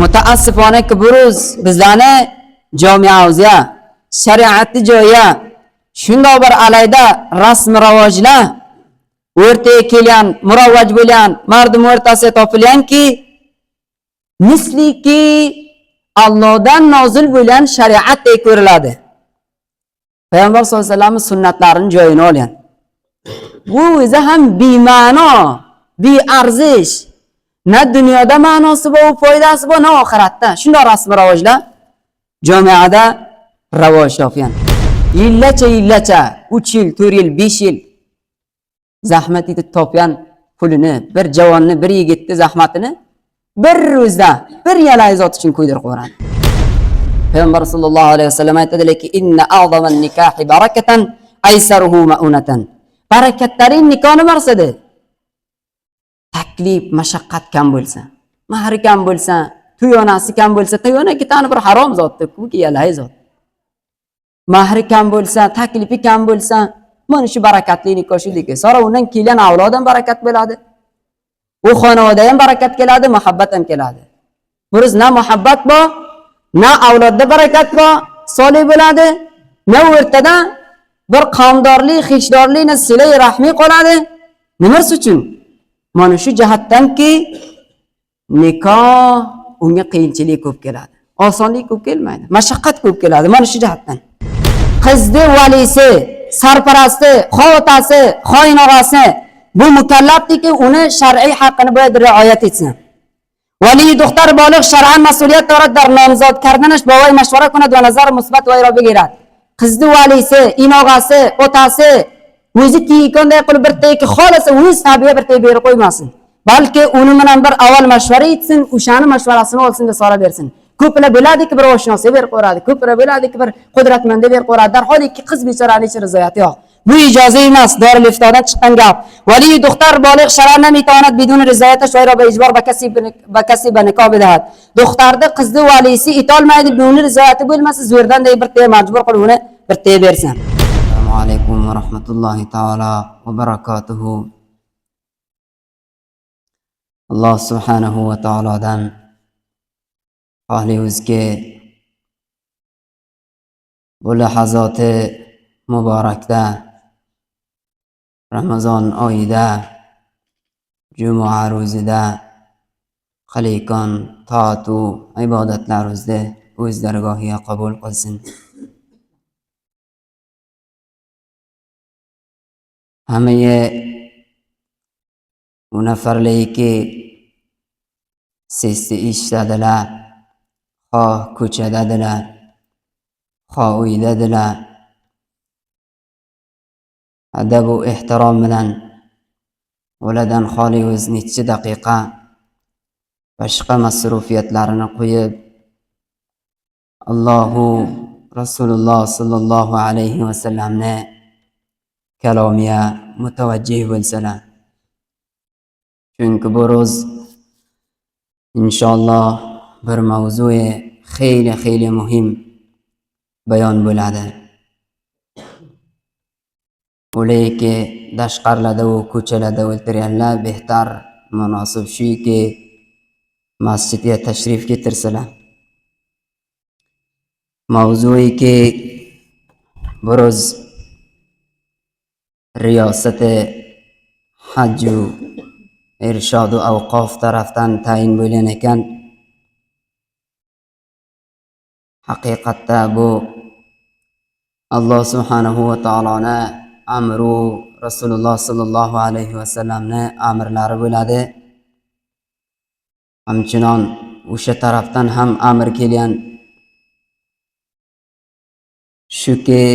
mutaassifonaki buruz bizlarni jamiamizga, shariatni joyiga shunday bir alayda rasm rivojlar o'rtaga kelgan, murovvaj bo'lgan, mardum o'rtasida topilganki, misliki Allohdan nozil bo'lgan shariatdek ko'riladi. Payg'ambar sollallohu alayhi vasallam sunnatlarining joyini olgan. Bu o'zi ham bema'no, bearzish. Na dunyoda ma'nosi bor, foydasi bor, na oxiratda. Shunday rasm rivojlar jamiada rivoj topgan. Yillacha 3 yil, 4 yil, 5 yil zahmat etib topgan pulini, bir javonni, bir yigitni zahmatini bir ro'zda, bir yalay zot uchun qo'ydirib qo'yadi. Payg'ambar sollallohu alayhi vasallam aytadilarki, inna a'zaman nikahi barakatan aysaruhu ma'unatan. Barakatlari nikohni maqsadi taklif, mashaqqat kam bo'lsa, mahri kam bo'lsa, to'yonasi kam bo'lsa, to'yona ketani bir harom zotdir, bu yalay zot. Mahri kam bo'lsa, taklifi kam bo'lsa, mana shu barakatli nikoh shudiki. Sonra undan kelgan avloddan barakat bo'ladi. U xonavada ham barakat keladi, muhabbat ham keladi. Biz na muhabbat bor, na avlodda barakat bor, solih bo'ladi, na o'rtada bir qavmdorlik, xishdorlik, na silay rahmi qoladi. Nima uchun? Mana shu jihatdanki nikoh unga qiyinchilik ko'p keladi. Osonlik ko'p kelmaydi, mashaqqat ko'p keladi mana shu jihatdan. Qizni valisi, sarparasti, xotasi, xoinog'asi bu mukallafdiki uni shar'iy haqqini bo'yda rioyat etsin. Vali doktor bolig shar'an mas'uliyat dorad dar nomzod kardanish bovay mashvara kunad va nazar musbat va irobi gerad. Qizni valisi, inog'asi, otasi o'zi kiykonday qilib bir teki xolasa o'z tabiga bir teki berib qo'ymasin. Balki uni bilan bir avval mashvara etsin, o'shani mashvarasini olsin deb so'rab bersin. Ko'plar biladiki bir oshnosi berib qo'yadi, ko'plar biladiki bir qudratmanda berib qo'yadi. Darhol ikki qiz bechoraning ichi rizoyati yo'q. Bu ijoza emas, Dorul Iftodan chiqqan gap. Vali doktor bolig shar'an mitonat bidun rizoyata shoira va ijbor bakasiba nikoh bidat. Doktorni qizni valisi etolmaydi, buni rizoyati bo'lmasa, zo'rdan bir tey majbur qilib uni bir tey bersin. Assalomu alaykum va rahmatullohi taala va barakatuhu. Alloh subhanahu va taolodan xohliyuzki bu lahazoti muborakda Ramazon oyida Juma ro'zida qilayotgan toatu ibodatlarimizni o'z dargohiga qabul qilsin. Hammaga u nafarlarki sesni eshitadilar, xoh ko'chadadilar, xoh uydadilar. Adab va ehtirom bilan ulardan xoli o'z necha daqiqa boshqa masrufiyatlarini qo'yib Allohu Rasululloh sallallohu alayhi va sallamni kalomiga mutavajjih bo'lsalar. Chunki bu ro'z inshaalloh bir mavzui xeyli muhim bayon bo'ladi. Ularki tashqarilarda va ko'chalarda o'tirganlar behtar munosib shuki masjidga tashrif keltirsalar. Mavzuiki biroz riyosati hajju irshodu avqof tarafdan tayin bo'lgan ekan. Haqiqatda bu Alloh subhanahu va taoloni amru Rasululloh sallallohu alayhi va sallamni amrlari bo'ladi. Hamchinon o'sha tarafdan ham amr kelgan. Shuki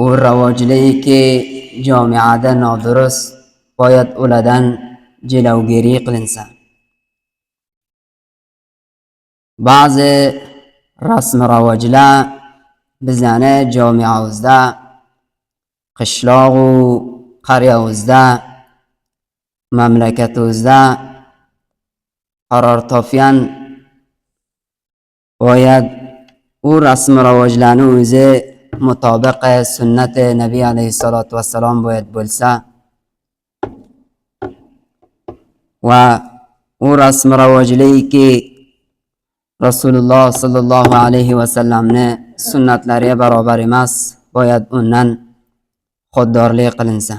u ravojliki jamiada nodurust boyat ulardan jilovgiri qilinsa. Ba'zi rasm ravojlar bizani jamiamizda, qishloq va qaryamizda, mamlakatimizda qaror topgan. Boyat u rasm ravojlarni o'zi mutobiqa sunnati Nabiy alayhissalatu vassalom boyat bo'lsa va u rasm rivojligi Rasululloh sallallohu alayhi va sallamni sunnatlariga barobar emas, boyad undan xoddorlik qilinsa.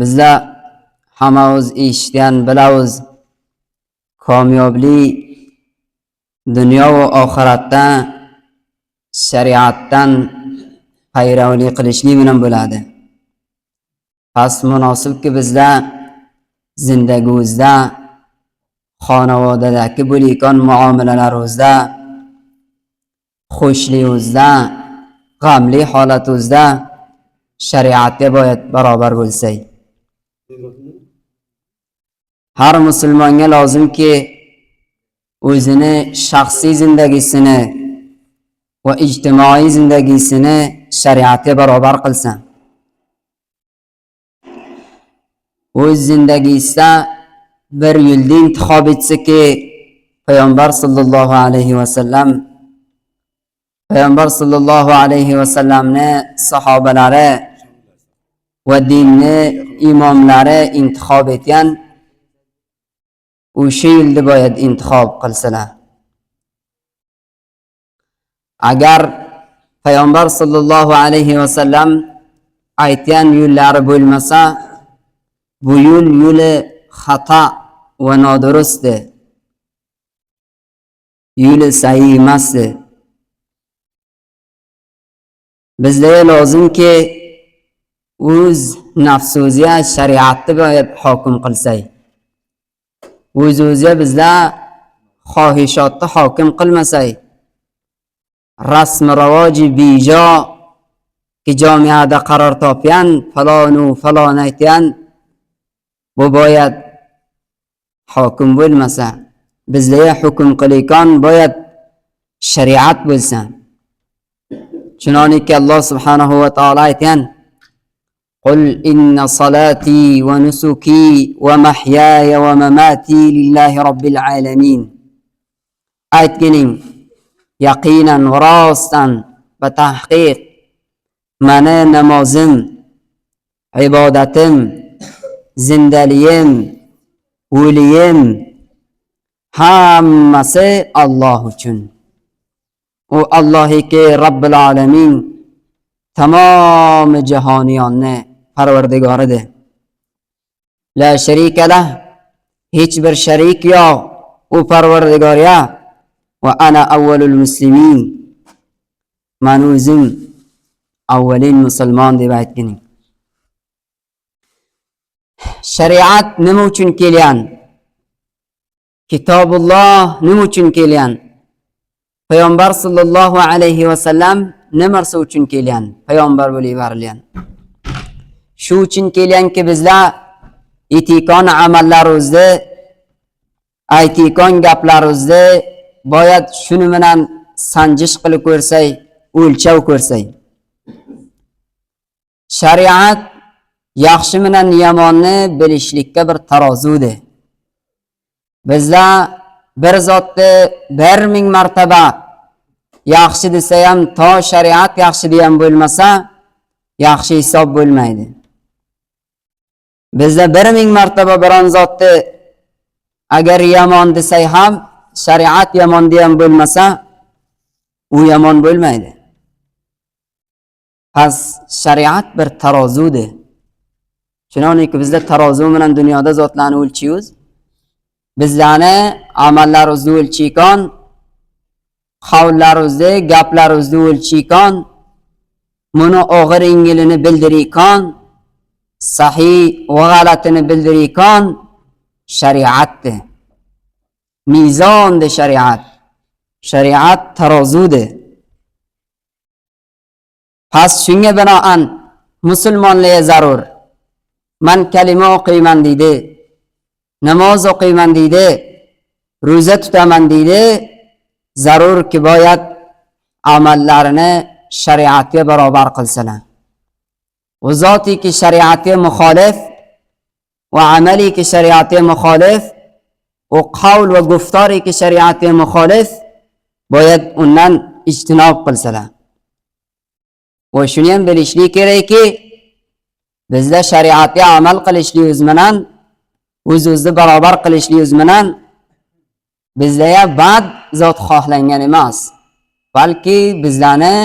Bizlar hammamiz eshitgan bilamiz, kamyoblik dunyo va oxiratda shariatdan payravlik qilishlik bilan bo'ladi. Pas munosibki bizlar zindagimizda, xonavodadagi bo'layotgan muomalalarimizda, xushligimizda, g'amli holatimizda shariatga barobar bo'lsak. Har musulmonga lozimki o'zini shaxsiy zindagisini va ijtimoiy zindagisini shariatga barobar qilsin. O'z zindagisida bir yo'lni intihob etsaki, payg'ambar sallallohu alayhi va sallam payg'ambar sallallohu alayhi va sallamni sahobalari va dinni imomlari intihob etgan o'sha yo'lni boyad intihob qilsalar. Agar payg'ambar sallallohu alayhi va sallam aytgan yo'llari bo'lmasa, bu yo'li xato va nodurustdi, yo'li sahih emasdi. Bizlarga lozimki o'z nafsimizga shariatni boyad hokim qilsak, o'zimizga bizlar xohishotni hokim qilmasak, rasm rivoji bejo ki jamiyada qaror topgan falonu falon aytgan bu boyad hokim bo'lmasa, bizlarga hukm qilayotgan boyad shariat bo'lsa. Chunonki Alloh subhanahu va taolo aytgan: "Qul inna salati va nusuki va mahyaya va mamati lillahi robbil alamin." Aytgining, yaqinan va rostdan va tahqiq mani namozim, ibodatim, zindaligim, o'ligim hammasi Alloh uchun. U Allohiki Robbil alamin, tamom jahoniyonni parvardigoridir. La sharika lah, hech bir sharik yo'q u parvardigorga. Va ana avvalul muslimin, man o'zim avvalin musulmon deb aytganing. Shariat nima uchun kelgan? Kitobulloh nima uchun kelgan? Payg'ambar sallallohu alayhi va sallam nimarsa uchun kelgan? Payg'ambar bo'lib yuborilgan. Shu uchun kelganki bizlar etikon amallarimizni, aytikon gaplarimizni boyad shuni bilan sanjish qilib ko'rsak, o'lchov ko'rsak. Shariat yaxshi bilan yomonni bilishlikka bir tarozudir. Bizlar bir zotni 1000 martaba yaxshi desa ham, to shariat yaxshi degan bo'lmasa, yaxshi hisob bo'lmaydi. Bizlar 1000 martaba biron zotni agar yomon desak ham, shariat yomon degan bo'lmasa, u yomon bo'lmaydi. Pas shariat bir tarozudir. Chunonki bizlar tarozu bilan dunyoda zotlarni o'lchaymiz. Bizlarni amallarimizni o'lchaykan, qavllarimizni, gaplarimizni o'lchaykan, buni og'ir yengilini bildiraykan, sahih va g'alatini bildiraykan shariatdir. Mizondir shariat. Shariat tarozudir. Pas shunga binoan musulmonlarga zarur. Man kalima o'qiyman deydi, namoz o'qiyman deydi, ro'za tutaman deydi, zarurki boyad amallarini shariatga barobar qilsalar. O zotiki shariatga muxolif va amaliki shariatga muxolif, o qawl va guftoriki shariatga muxolif boyad undan ijtinob qilsalar. Va shuni ham bilishlik kerakki, bizda shariatga amal qilishligimiz bilan o'z-o'zni barobar qilishligimiz bilan bizda bad zot xohlangan emas, balki bizlarni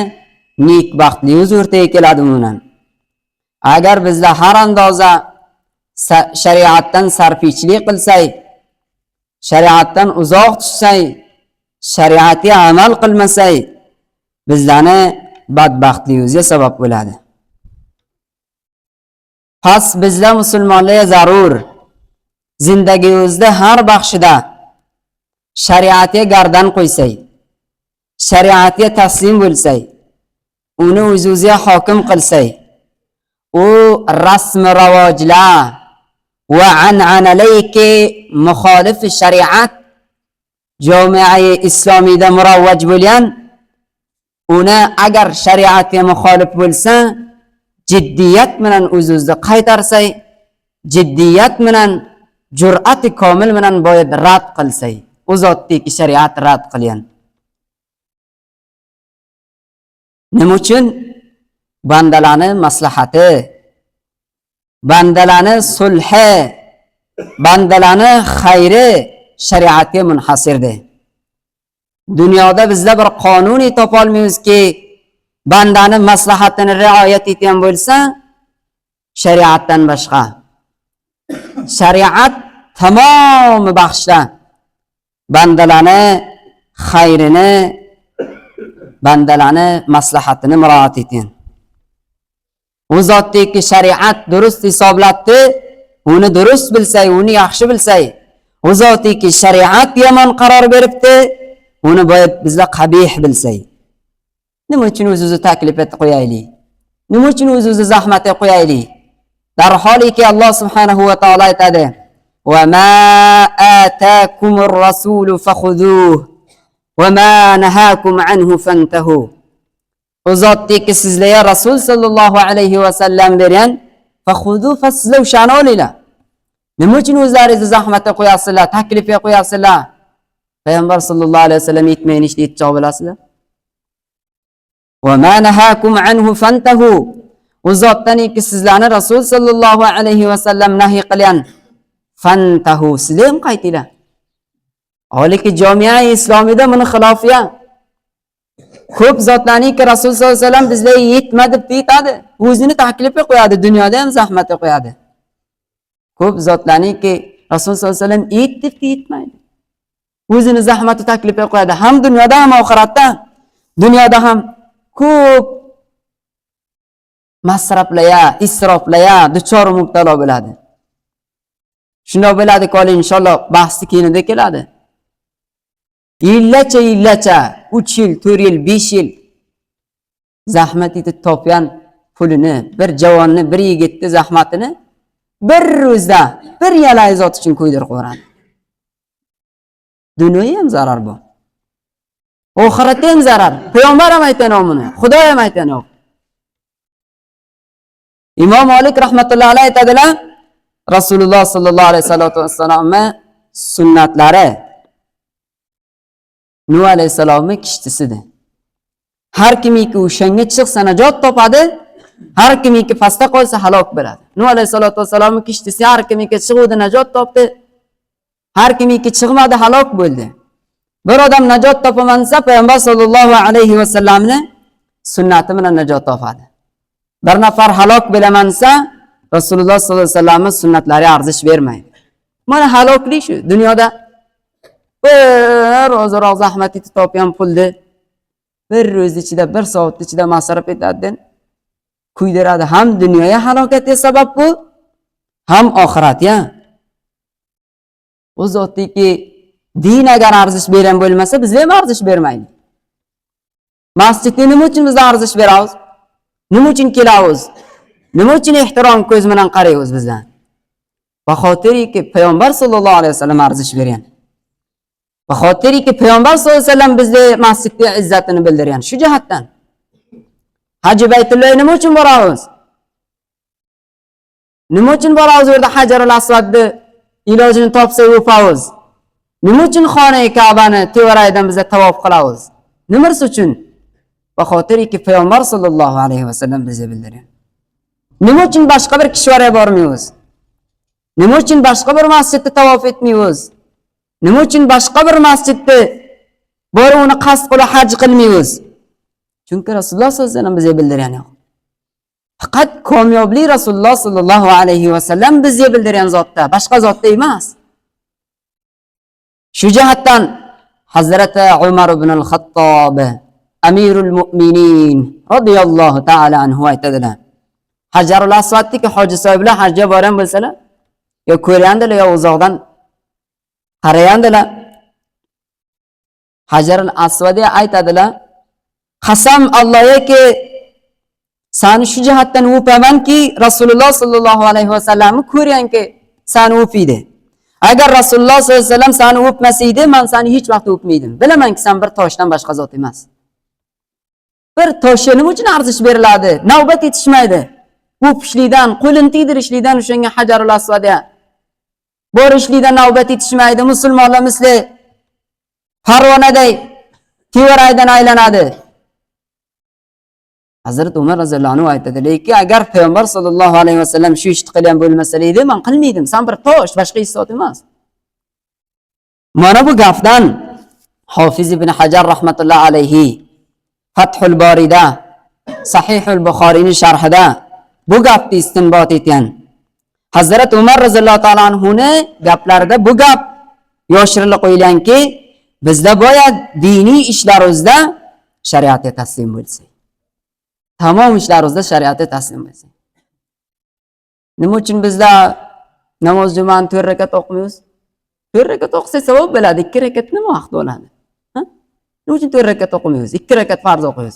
nekbaxtligimiz o'rtaga keladi bundan. Agar bizda har andoza shariatdan sarfichilik qilsak, shariatdan uzoq tushsak, shariatga amal qilmasak, bizlarni badbaxtligimizga sabab bo'ladi. Pas bizda musulmonlarga zarur zindagimizda har baxshida shariatga gardan qo'ysak, shariatga taslim bo'lsak, uni o'z-o'ziga hokim qilsak, u rasm ravojlar va an'analarga muxolif shariat jamiat islomiyda muravvaj bo'lgan, uni agar shariatga muxolif bo'lsa, jiddiyat bilan o'z-o'zini qaytarsak, jiddiyat bilan jur'ati komil bilan boyib rad qilsak, u zotdagi shariat rad qilgan. Nima uchun? Bandalarni maslahati, bandalarni sulhi, bandalarni xayri shariatga munhasirdir. Dunyoda bizda bir qonuniy topa olmaymizki, bandani maslahatini rioyat etgan bo'lsa, shariatdan boshqa. Shariat tamomi baxshla bandalarni xayrini, bandalarni maslahatini murojat eting. U zotdagi shariat durust hisoblatdi, uni durust bilsay, uni yaxshi bilsay, u zotdagi shariat yomon qaror beribdi, uni boyib bizlar qabih bilsay. Nima uchun o'z-o'zi taklif etib qo'yaylik? Nima uchun o'z-o'zi zahmat qilib qo'yaylik? Darholiki Alloh subhanahu va taolo aytadi: "Va ma ataakumur rasulu fakhuduhu va ma nahakum anhu fantahu." O zotdagi sizlarga Rasul sallallohu alayhi va sallam bergan fakhudu fasizlar o'shani olinglar. Nima uchun o'zlaringizni zahmatga qo'yasizlar, taklifga qo'yasizlar? Payg'ambar sallallohu alayhi va sallam aytmayin ishni aytchoq bilasizlar. Va ma nahakum anhu fantahu. O zotdaniki sizlarni Rasul sallallohu alayhi va sallam nahiy qilgan fantahu, sizlar ham qaytinglar. Holiki jamiat islomiyda buni xilofiya. Ko'p zotlarniki Rasul sallallohu alayhi va sallam bizlarga yetma deb aytadi. O'zini taklifga qo'yadi, dunyoda ham zahmatga qo'yadi. Ko'p zotlarniki Rasul sallallohu alayhi va sallam ayt deb aytmaydi. O'zini zahmati taklifga qo'yadi, ham dunyoda ham oxiratda. Dunyoda ham ko'p masraflarga, isroflarga duchor mubtalo bo'ladi. Shunday bo'ladi qoli inshaalloh bahsi keyinida keladi. Yillacha 3 yil, 4 yil, 5 yil zahmat etib topgan pulini, bir javonni, bir yigitni zahmatini bir ro'zda, bir yalay zot uchun qo'ydirib qo'yadi. Dunyoga ham zarar bu. Oxiratga ham zarar. Payg'ambar ham aytgan buni, Xudo ham aytgan. Imom Malik rahmatullohi alayhi aytadilar, Rasululloh sallallohu alayhi vasallamning sunnatlari Nuh alayhisalomning kishtisidir. Har kimiki o'shanga chiqsa najot topadi, har kimiki pastda qolsa halok bo'ladi. Nuh alayhisalomning kishtisi har kimiki chiqdi najot topdi, har kimiki chiqmadi halok bo'ldi. Bir odam najot topamansa payg'ambar sallallohu alayhi vasallamning sunnati bilan najot topadi. Bir nafar halok bo'lamansa Rasululloh sallallohu alayhi vasallamning sunnatlari arzish bermaydi. Mana haloklik shu dunyoda. Bir ozroq zahmat etib topgan pulni bir ro'z ichida, bir soat ichida masraf etadi, kuydiradi. Ham dunyoga halokatga sabab bu, ham oxiratga. O zotdiki din agar arzish bergan bo'lmasa, biz ham arzish bermaylik. Masjidga nima uchun biz arzish beramiz? Nima uchun kelamiz? Nima uchun ehtirom ko'z bilan qaraymiz bizdan? Vahotiriki payg'ambar sallallohu alayhi vasallam arzish bergan. Vahotiriki payg'ambar sallallohu alayhi vasallam bizga masjidga izzatini bildirgan. Shu jihatdan Haj Baytullohga nima uchun boramiz? Nima uchun boramiz o'rda Hajarul Aswadni ilojini topsak o'pamiz? Nima uchun xonai Ka'bani tevaraydan biza tavof qilamiz? Nimasi uchun? Vahotiriki payg'ambar sallallohu alayhi vasallam bizga bildirgan. Nima uchun boshqa bir kishvarga bormaymiz? Nima uchun boshqa bir masjidda tavof etmaymiz? Nima uchun boshqa bir masjidda borib uni qasd qilib haj qilmaymiz? Chunki Rasululloh sollallohu alayhi vasallam bizga bildirgan yo'q. Faqat komyoblik Rasululloh sollallohu alayhi vasallam bizga bildirgan zotda, boshqa zotda emas. Shu jihatdan Hazrati Umar ibn al-Xattob Amirul Mu'minin radhiyallohu ta'ala anhu aytadilar. Hajarul Asvaddagi hoji sohiblar hajga borgan bo'lsalar, yo ko'rgandilar yo uzoqdan qaragandilar. Hajarul Asvadga aytadilar: "Qasam Allohga seni shu jihatdan o'pamanki, Rasululloh sallallohu alayhi vasallamni ko'rganki, seni o'piydi. Agar Rasululloh sallallohu alayhi vasallam seni o'pmasaydi, men seni hech vaqt o'pmaydim. Bilamanki, sen bir toshdan boshqa zot emas." Bir toshga nima uchun arzish beriladi? Navbat yetishmaydi. O'pishlikdan, qo'lini tegdirishlikdan o'shanga Hajarul Asvadga borishlikdan navbat yetishmaydi. Musulmonlar misli parvonaday tevaraydan aylanadi. Hazrat Umar roziyallohu anhu aytadi, lekin agar payg'ambar sollallohu alayhi vasallam shu ishni qilgan bo'lmasa-edi, men qilmaydim. Sen bir tosh, boshqa hech zot emas. Mana bu gapdan Hofiz ibn Hajar rahmatullohi alayhi Fathul Borida, Sahihul Buxoriyning sharhida bu gapni istinbot etgan. Hazrat Umar roziyallohu ta'ala anhuning gaplarida bu gap yoshirilib qo'yilganki, bizda boya diniy ishlarimizda shariatga taslim bo'lsak. Tamom ishlarimizda shariatga taslim bo'lsak. Nima uchun bizda namoz jumani 4 rakat o'qiymiz? 4 rakat o'qisak savob bo'ladi, 2 rakat nima vaqt bo'ladi? Nima uchun 4 rakat o'qimaymiz? 2 rakat farz o'qiymiz.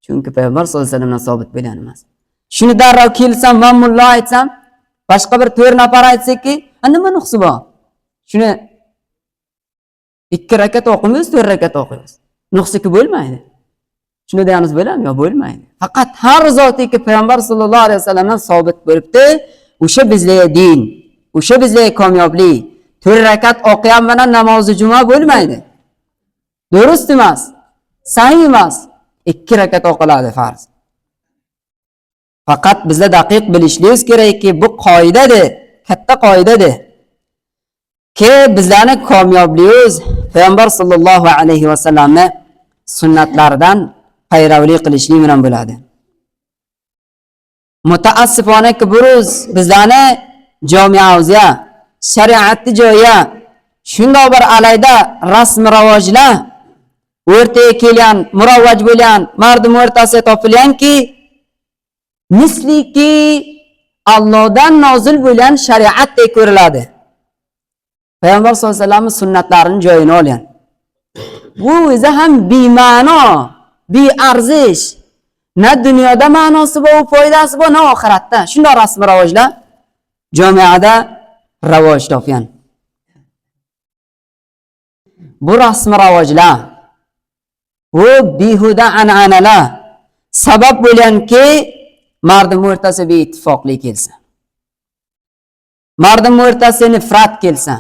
Chunki payg'ambar sollallohu alayhi vasallamdan sabit bo'lgan emas. Shuni darrov kelsam, men mulla aytsam, boshqa bir 4 nafar aytsa-ki, nima nuqsi bor? Shuni 2 rakat o'qiymiz, 4 rakat o'qiymiz. Nuqsiki bo'lmaydi. Shuni deyamiz bo'ladimi? Yo'q, bo'lmaydi. Faqat har zotiki payg'ambar sollallohu alayhi vasallamdan sabit bo'libdi, o'sha bizga din, o'sha bizga komyoblik. 4 rakat o'qiyapman, namozi juma bo'lmaydi. Durust emas, sahih emas. 2 rakat o'qiladi farz. Faqat bizda daqiq bilishimiz kerakki, bu qoidadir, katta qoidadir. Ki bizlarning komyobligi payg'ambar sollallohu alayhi vasallamning sunnatlaridan payravlik qilishlik bilan bo'ladi. Mutaassifonaki buruz bizlarning jamiyamizga, shariatning joyiga shunday bir alayda rasm rivojlar o'rtaga kelgan, murovvaj bo'lgan, mardum o'rtasida topilganki, misliki Allohdan nozil bo'lgan shariatdek ko'riladi. Payg'ambar sollallohu alayhi vasallam sunnatlarining joyini olgan. Bu o'zi ham bema'no, bearzish. Na dunyoda ma'nosi bor, foydasi bor, na oxiratda. Shunday rasm rivojlar jamiyada rivoj topgan. Bu rasm rivojlar, bu behuda an'analar sabab bo'lganki, mardum o'rtasida beittifoqlik kelsa. Mardum o'rtasida nifrat kelsa.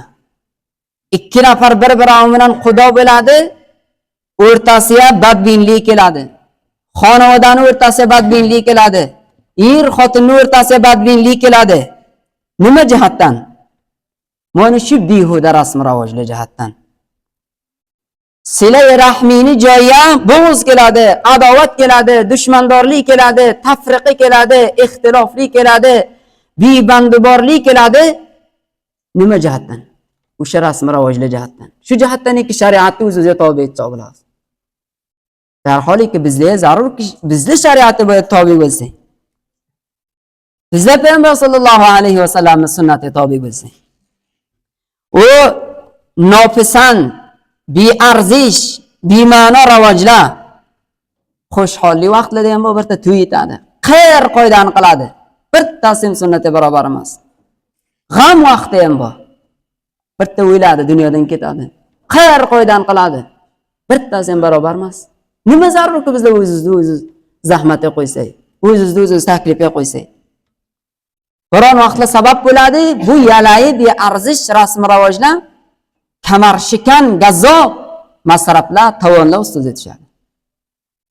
2 nafar bir-biri bilan xudo bo'ladi, o'rtasiga badbinlik keladi. Xonadon o'rtasiga badbinlik keladi. Er xotinning o'rtasiga badbinlik keladi. Nima jihatdan? Mana shu behuda rasm rivojli jihatdan. Sila rahmini joyiga bo'g'iz keladi, adovat keladi, dushmandorlik keladi, tafriqi keladi, ixtiloflik keladi, bebanduborlik keladi. Nima jihatdan? O'sha rasm rivojli jihatdan. Shu jihatdanki shariatni o'ziga tobe etsa bo'ladi. Darholiki bizga zarurki bizning shariatga bo'yi tobe bo'lsak. Bizlar payg'ambar sollallohu alayhi vasallamning sunnatiga tobe bo'lsak. U nopisand, bearzish, bema'no rivojlar xushholli vaqtlarda ham birta to'y etadi. Qayr qoidani qiladi. Bittasi ham sunnatga barobar emas. G'am vaqti ham bor. Bitta o'yladi, dunyodan ketadi. Qayr qoidani qiladi. Bittasi ham barobar emas. Nima zarurki bizda o'zimizni zahmatga qo'ysak, o'zimizni taklifga qo'ysak. Biron vaqtda sabab bo'ladi, bu yalayi bearzish rasm rivojlar kamar shikan, gazzob masraflar, tovonlar ustida yetishadi.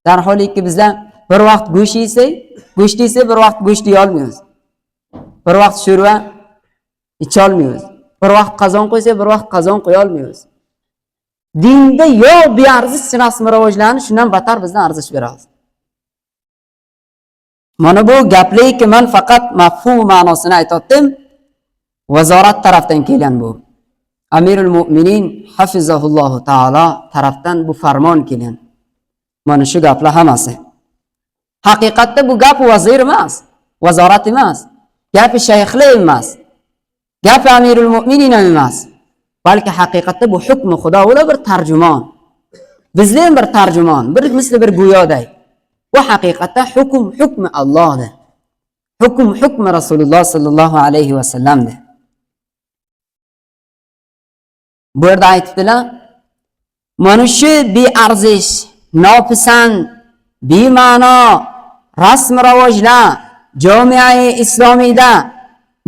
Darholiki bizlar Bir vaqt go'sht yesa, bir vaqt go'sht yeyolmaymiz. Bir vaqt sho'rva icha olmaymiz. Bir vaqt qozon qo'ysa, bir vaqt qozon qo'ya olmaymiz. Dinda yo bearzish sinasmi rivojlanish, shundan battar bizdan arzish beramiz. Mana bu gaplarki men faqat mafhum ma'nosini aytdim. Vazorat tarafdan kelgan bu. Amirul Mu'minin hafizahulloh taolo tarafdan bu farmon kelgan. Mana shu gaplar hammasi. Haqiqatda bu gap vazir emas, vazorat emas. Gapi shayxlar emas. Gapi Amirul Mu'minin emas. Balki haqiqatda bu hukm Xudo ular bir tarjimon. Bizlar bir tarjimon, bir misli bir go'yoday. Bu haqiqatda hukm Allohdir. Hukm Rasululloh sallallohu alayhi va sallamdir. Bu yerda aytibdilar, mana shu bearzish, nopisand, bema'no rasm rivojlar jamiai islomiyda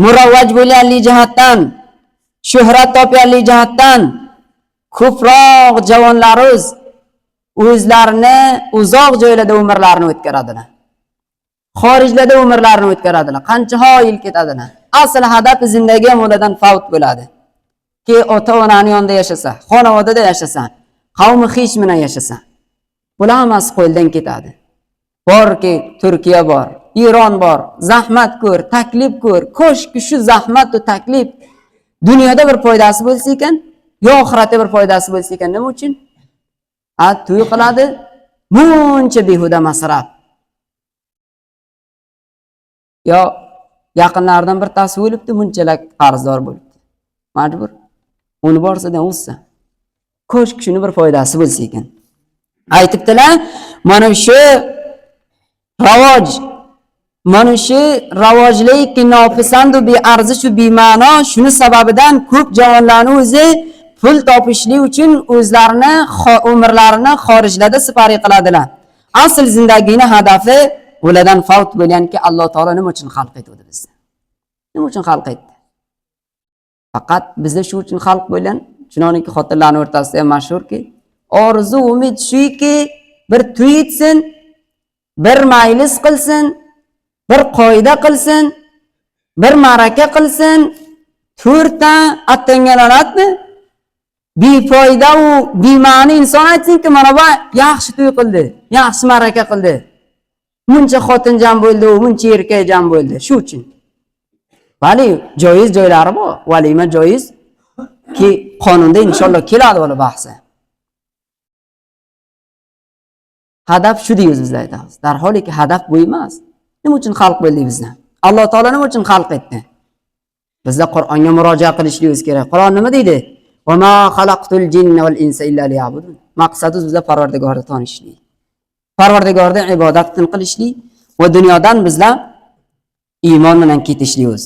muravvaj bo'lganlik jihatdan, shuhrat topganlik jihatdan ko'proq javonlarimiz o'zlarini uzoq joylarda umrlarini o'tkazadilar. Xorijlarda umrlarini o'tkazadilar. Qancha yil ketadilar. Asl hadafi zindagi ham ulardan favt bo'ladi. Ki ota-onani yonida yashasa, xonadonda yashasa, qavmi hech bilan yashasa. Bular hammasi qo'ldan ketadi. Borki Turkiya bor, Iron bor, zahmat ko'r, taklif ko'r. Ko'shki shu zahmat va taklif dunyoda bir foydasi bo'lsa ekan, yo oxiratda bir foydasi bo'lsa ekan, nima uchun? To'y qiladi, buncha behuda masraf. Yo yaqinlardan bir tasi o'libdi, bunchalar qarzdor bo'libdi. Majbur. Uni borsadan o'zsa. Ko'shki shuni bir foydasi bo'lsa ekan. Aytibdilar, mana shu ravoj, mana shu ravojlik nopisand va bearzish va bema'no, shuni sababidan ko'p javonlarning o'zi pul topishlik uchun o'zlarini umrlarini xorijlarda sipari qiladilar. Asl zindagini hadafi ulardan favt bo'lganki, Alloh taolo nima uchun xalq etdi bizni? Nima uchun xalq etdi? Faqat bizda shu uchun xalq bo'lgan, chunonki xotinlarning o'rtasida ham mashhurki, orzu umid shuki, bir to'y etsin, bir majlis qilsin, bir qoida qilsin, bir ma'raka qilsin, to'rtta attangalanadmi? Befoyda u bema'ni inson aytsinki, mana bu yaxshi to'y qildi, yaxshi ma'raka qildi. Muncha xotinjam bo'ldi, u muncha erkakjam bo'ldi. Shu uchun. Bali joiz joylari bor, valima joiz ki qonunda inshaalloh keladi bola bahsi. Hadaf shu deymiz biz aytamiz. Darholiki hadaf bu emas. Nima uchun xalq bo'ldi bizni? Alloh taolo nima uchun xalq etdi? Bizda Qur'onga murojaat qilishimiz kerak. Qur'on nima deydi? Va ma xalaqtul jinna val insa illa liya'budun. Maqsadimiz bizda Parvardigorni tanishlik. Parvardigorda ibodat qilishlik va dunyodan bizlar iymon bilan ketishlik.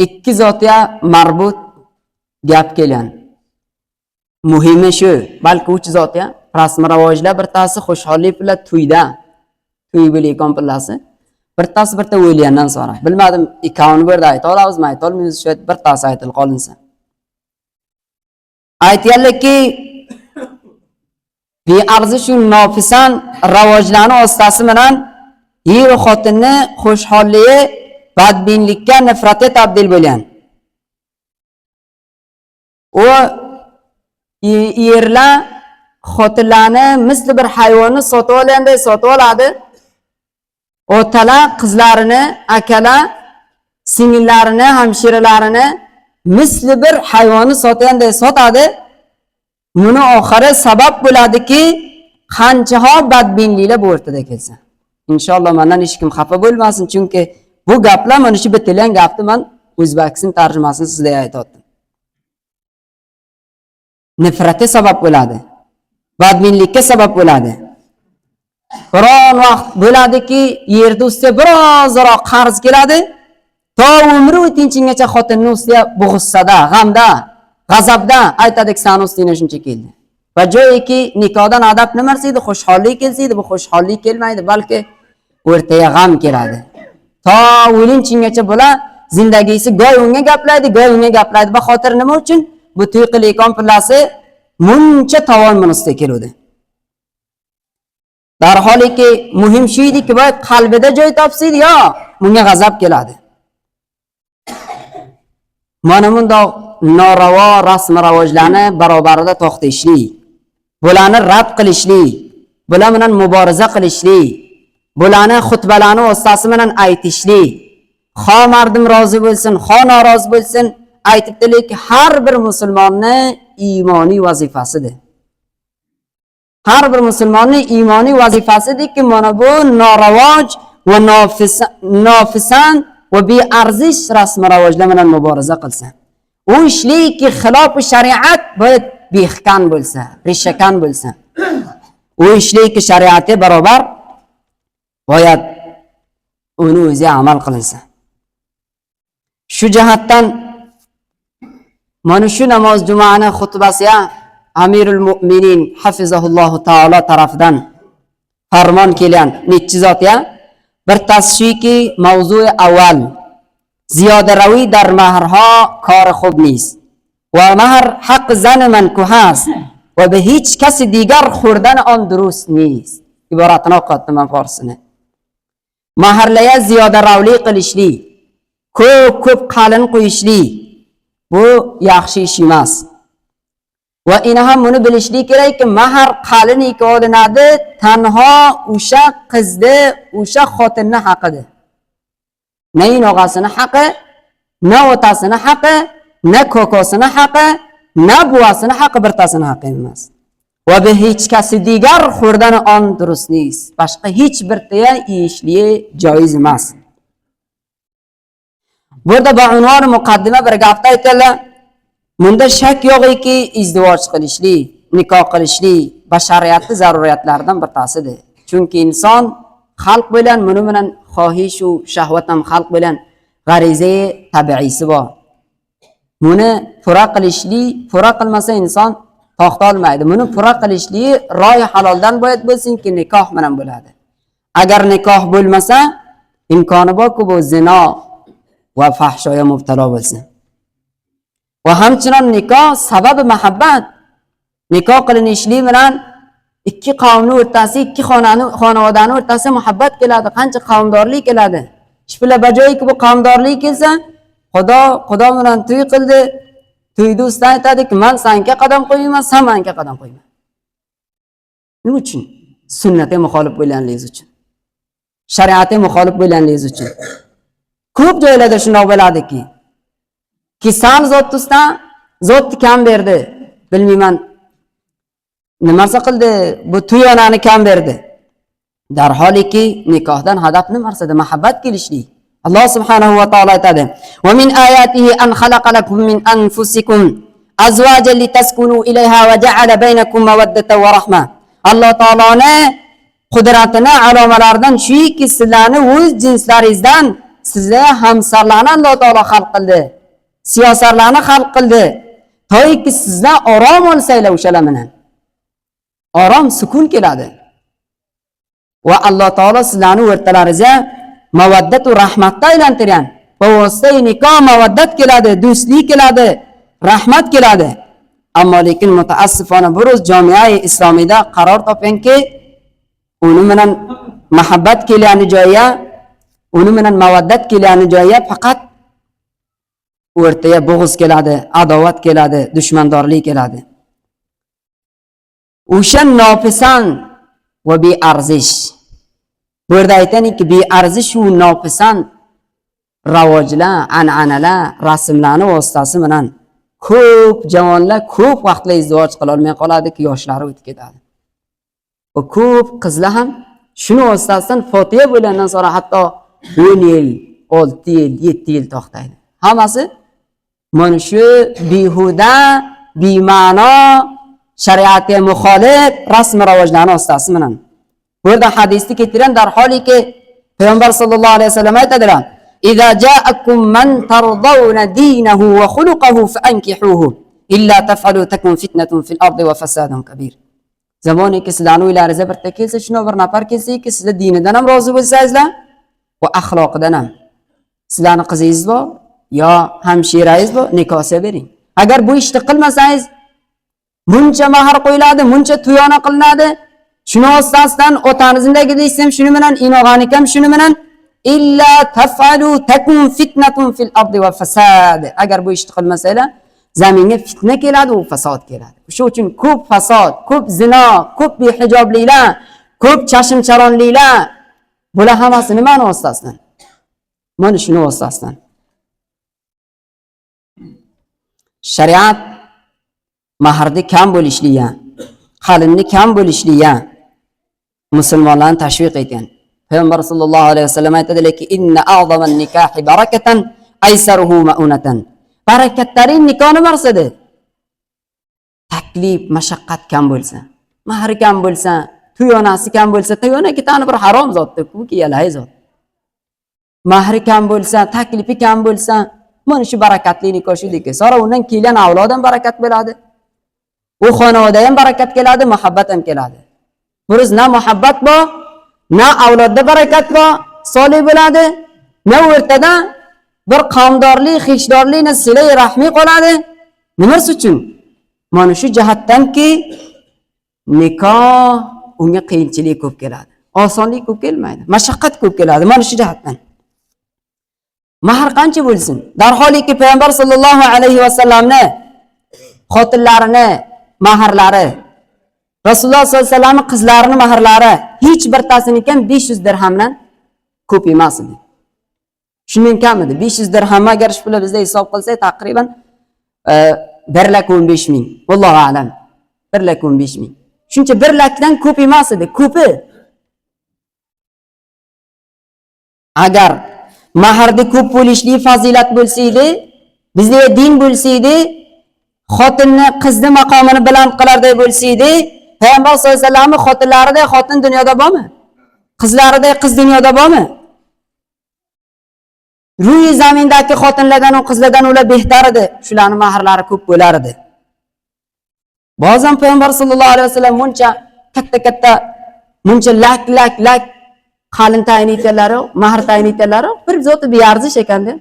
Ikki zotga marbut gap kelgan. Muhimi shu, balki uch zotga rasm rivojlar birtasi xushxonlik bilan to'yda, to'y bo'layotgan pillasi, birtasi birta o'lgandan sonra. Bilmadim, ikkovini birda ayta olamizmi, ayta olmaymiz, shu birtasi aytilib qolinsa. Aytganlarki, bearzish va nopisand rivojlarning ostasi bilan er va xotinni xushxonligi badbinlikka, nafratga tabdil bo'lgan. O erlar xotinlarni misli bir hayvonni sotib olganday sotib oladi. Otalar qizlarini, akalar singillarini, hamshiralarini misli bir hayvonni sotganday sotadi. Buni oxiri sabab bo'ladiki, qanchaho badbinliklar bu o'rtada kelsa. Inshaalloh mendan hech kim xafa bo'lmasin, chunki bu gaplar mana shu bitilgan gapni men o'zbekiston tarjimasini sizga aytdim. Nafratga sabab bo'ladi. Badbinlikka sabab bo'ladi. Biron vaqt bo'ladiki, yerda ustiga birozroq qarz keladi. To umri o'tinchingacha xotinning ustiga bu g'ussada, g'amda, g'azabda aytadik, san ustingga shuncha keldi. Va joyiki nikohdan adab nimarsa edi, xushxonlik kelsa edi, bu xushxonlik kelmaydi, balki o'rtaga g'am keladi. To o'linchingacha bo'la zindagisi go'y unga gaplaydi, go'y unga gaplaydi. Va xotir nima uchun? Bu to'y qilayotgan pillasi muncha tovon minusda keladi. Dar holiki muhim shu ediki boyad qalbida joy topsa edi, yo bunga g'azab keladi. Mana bundoq noravo rasm rivojlarni barobarida to'xtatishlik, bularni rad qilishlik, bular bilan muboriza qilishlik, bularni xutbalarni vositasi bilan aytishlik, xo mardim rozi bo'lsin, xo norozi bo'lsin, aytibdilarki, har bir musulmonning iymoniy vazifasidir. Har bir musulmonning iymoniy vazifasidirki, mana bu noravoj va nofisan va bearzish rasm rivojlar bilan muboriza qilsa. U ishlikki xilof shariat boyad behkan bo'lsa, rishakan bo'lsa. U ishlikki shariatga barobar boyad uni o'zi amal qilinsa. Shu jihatdan mana shu namoz jumani xutbasiga Amirul Mu'minin hafizahullohu taolo tarafidan farmon kelgan nechi zotya bir tashriki mavzui avval ziyoda rawi dar mahrha kor خوب نیست و مهر حق زن منکوح است و به هیچ کسی دیگر خوردن آن درست نیست. عبارتنا قطعا فارسنه. maharlaya ziyoda ravli qilishli, ko'p qalin qo'yishli bu yaxshi ish emas. Va ina ham buni bilishli kerakki, mahar qalin olinadi tanho o'sha qizni, o'sha xotinning haqidir. Na inog'asini haqi, na otasini haqi, na kokosini haqi, na buvasini haqi, birtasini haqi emas. Va be hech kasi digar xo'rdan on durust neys. Boshqa hech bir tiya yeyishli joiz emas. Burada bu unvon muqaddima bir gapda aytadilar. Bunda shak yo'qki, izdivoj qilishli, nikoh qilishli bashariyatning zaruriyatlaridan birtasidir. Chunki inson xalq bilan buni bilan xohish va shahvat ham xalq bilan g'ariza tabiiysi bor. Buni pura qilishli, pura qilmasa inson to'xta olmaydi. Buni pura qilishli ro'y haloldan boyat bo'lsinki, nikoh bilan bo'ladi. Agar nikoh bo'lmasa, imkoni borku bu zino va fahshoya mubtalo bo'lsin. Va hamchinon nikoh sababi muhabbat. Nikoh qilinishli bilan ikki qavmning o'rtasi, ikki xonadonning o'rtasi muhabbat keladi, qancha qavmdorlik keladi. Shpila bajoyki bu qavmdorlik kelsa, Xudo bilan to'y qildi. To'yda usta aytadiki, men senga qadam qo'ymayman, sen menga qadam qo'yma. Nima uchun? Sunnatga muxolif bo'lganligingiz uchun. Shariatga muxolif bo'lganligingiz uchun. Ko'p joylarda shunday bo'ladiki, sal zotni kam berdi. Bilmayman. Nimasi qildi? Bu to'yonani kam berdi. Darholiki nikohdan hadaf nimasida muhabbat kelishlik. Allah subhanahu wa ta'ala aytadi: "Va min ayatihi an khalaqa lakum min anfusikum azwajan litaskunu ilayha wa ja'ala baynakum mawaddatan wa rahma." Alloh taoloning qudratini alomalaridan shuki sizlarni o'z jinslaringizdan sizlar hamsarlarni Alloh taolo xalq qildi. Siyosatlarni xalq qildi. To'yki sizlar orom olsanglar o'shalar bilan. Orom sukun keladi. Va Alloh taolo sizlarni o'rtalaringizga mawaddat va rahmatga aylantirgan. Va vositay nikoh mawaddat keladi, do'stlik keladi, rahmat keladi. Ammo lekin mutaassifona bir o'z jamiai islomida qaror topganki, uni bilan muhabbat kelgani joyga, uni bilan mawaddat kelgani joyga faqat o'rtaga bo'g'iz keladi, adovat keladi, dushmandorlik keladi. O'sha nopisan va bearzish. Bu yerda aytaniki, bearzish u nopisan ravojlar, an'analar, rasmlarning vositasi bilan ko'p javonlar ko'p vaqtlar izdivoj qila olmay qoladiki, yoshlari o'tib ketadi. Va ko'p qizlar ham shuni vositasidan fotiha bo'lgandan sonra hatto 10 yil, 6 yil, 7 yil to'xtaydi. Hammasi mana shu behuda, bema'no, shariatga muxolif rasm rivojlarning vositasi bilan. Bu yerda hadisni keltirgan darholiki Payg'ambar sollallohu alayhi vasallam aytadilar: "Idza ja'akum man tardawna dinahu wa khuluquhu fankihuhu illa taf'alu takun fitnatun fil ardi wa fasadun kabir." Zamoniki sizlarning uylaringizga birta kelsa, shuna bir nafar kelsaki, sizlar dinidan ham rozi bo'lsangizlar va axloqidan ham. Sizlarning qizingiz bor yo hamshirangiz bor, nikohga bering. Agar bu ishni qilmasangiz, muncha mahar qo'yiladi, muncha tuyona qilinadi. Shuni o'stasdan o'tanizimdagi deysam, shuni bilan inog'anik ham shuni bilan illa tafalu takun fitnatun fil ardi va fasad. Agar bu ishni qilmasanglar, zaminga fitna keladi, u fasod keladi. Shuning uchun ko'p fasod, ko'p zino, ko'p behijobliklar, ko'p chashimcharonliklar, bular hammasi nimani o'stasdan? Mana shuni o'stasdan. Shariat mahrni kam bo'lishliga, qalinni kam bo'lishliga musulmonlarni tashviq etgan. Payg'ambar sollallohu alayhi vasallam aytadilarki, inna a'zaman nikahi barakatan aysaruhu ma'unatan. Barakatlari nikohni maqsadi. Taklif, mashaqqat kam bo'lsa, mahr kam bo'lsa, tuyonasi kam bo'lsa, tuyona ketani bir harom zotdir, bu kiyalay zot. Mahri kam bo'lsa, taklifi kam bo'lsa, mana shu barakatli nikoh shudiki. Sonra undan kelgan avloddan barakat bo'ladi. U xonavada ham barakat keladi, muhabbat ham keladi. Biz na muhabbat bor, na avlodda barakat bor, solih bo'ladi, na o'rtada bir qavmdorlik, xishdorlik, na silay rahmi qoladi. Nima uchun? Mana shu jihatdanki nikoh unga qiyinchilik ko'p keladi. Osonlik ko'p kelmaydi, mashaqqat ko'p keladi. Mana shu jihatdan. Mahr qancha bo'lsin? Darholiki payg'ambar sollallohu alayhi vasallamni xotinlarini mahrlari, Rasululloh sollallohu alayhi vasallam qizlarini mahrlari hech birtasini ham 500 dirhamdan ko'p emas edi. Shundan kam edi. 500 dirham agar shu pulni bizda hisob qilsak, taqriban 1,15,000. Vallohu a'lam. 1,15,000. Shuncha 1 lakdan ko'p emas edi, ko'pi. Agar mahrda ko'p bo'lishli fazilat bo'lsa edi, bizda din bo'lsa edi, xotinni, qizni maqomini baland qilarday bo'lsa edi, Payg'ambar sollallohu alayhi vasallam xotinlariday xotin dunyoda bormi? Qizlariday qiz dunyoda bormi? Ruhi zamindagi xotinlardan va qizlardan ular behtar edi. Shularning mahrlari ko'p bo'lar edi. Ba'zan Payg'ambar sollallohu alayhi vasallam muncha katta muncha lak qalin tayin etanlari, mahr tayin etanlari bir zoti bearzish ekanda.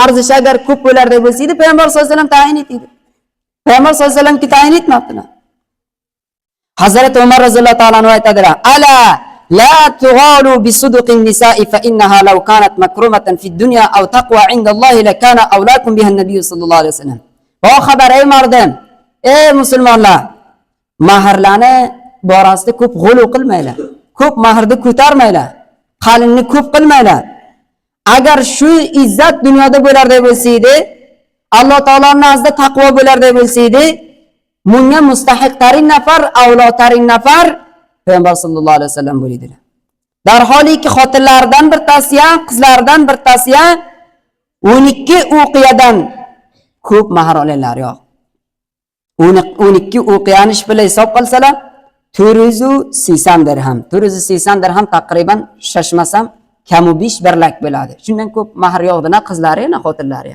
Arzish agar ko'p bo'lar deb bo'lsa edi, Payg'ambar sollallohu alayhi vasallam tayin etdi. Payg'ambar sollallohu alayhi vasallam ki tayin etmabdilar. Hazrat Umar roziyallohu ta'ala anhu aytadilar: "Ala la tughalu bisuduqin nisa'i fa innaha law kanat makrumatan fid dunya aw taqwa 'inda Allohi la kana awlakum biha an-nabiy sallallohu alayhi vasallam." Bu xabar ey mardim, ey musulmonlar, mahrlarni borasida ko'p g'ulu qilmanglar. Ko'p mahrni ko'tarmanglar. Qalinni ko'p qilmanglar. Agar shu izzat dunyoda bo'lar deb bo'lsa edi, Alloh taoloning nazdida taqvo bo'lar deb bo'lsa edi, bunga mustahiqtarin nafar, avlodtarin nafar Payg'ambar sallallohu alayhi vasallam bo'ladilar. Darholiki xotinlardan bir tasiya, qizlardan bir tasiya 12 uqiyadan ko'p mahr olanlar yo'q. 12 uqiyani ish bilan hisob qilsalar 480 dirham. 480 dirham taqriban shashmasam kamu 1 lak bo'ladi. Shundan ko'p mahr yo'qdi, na qizlari, na xotinlari.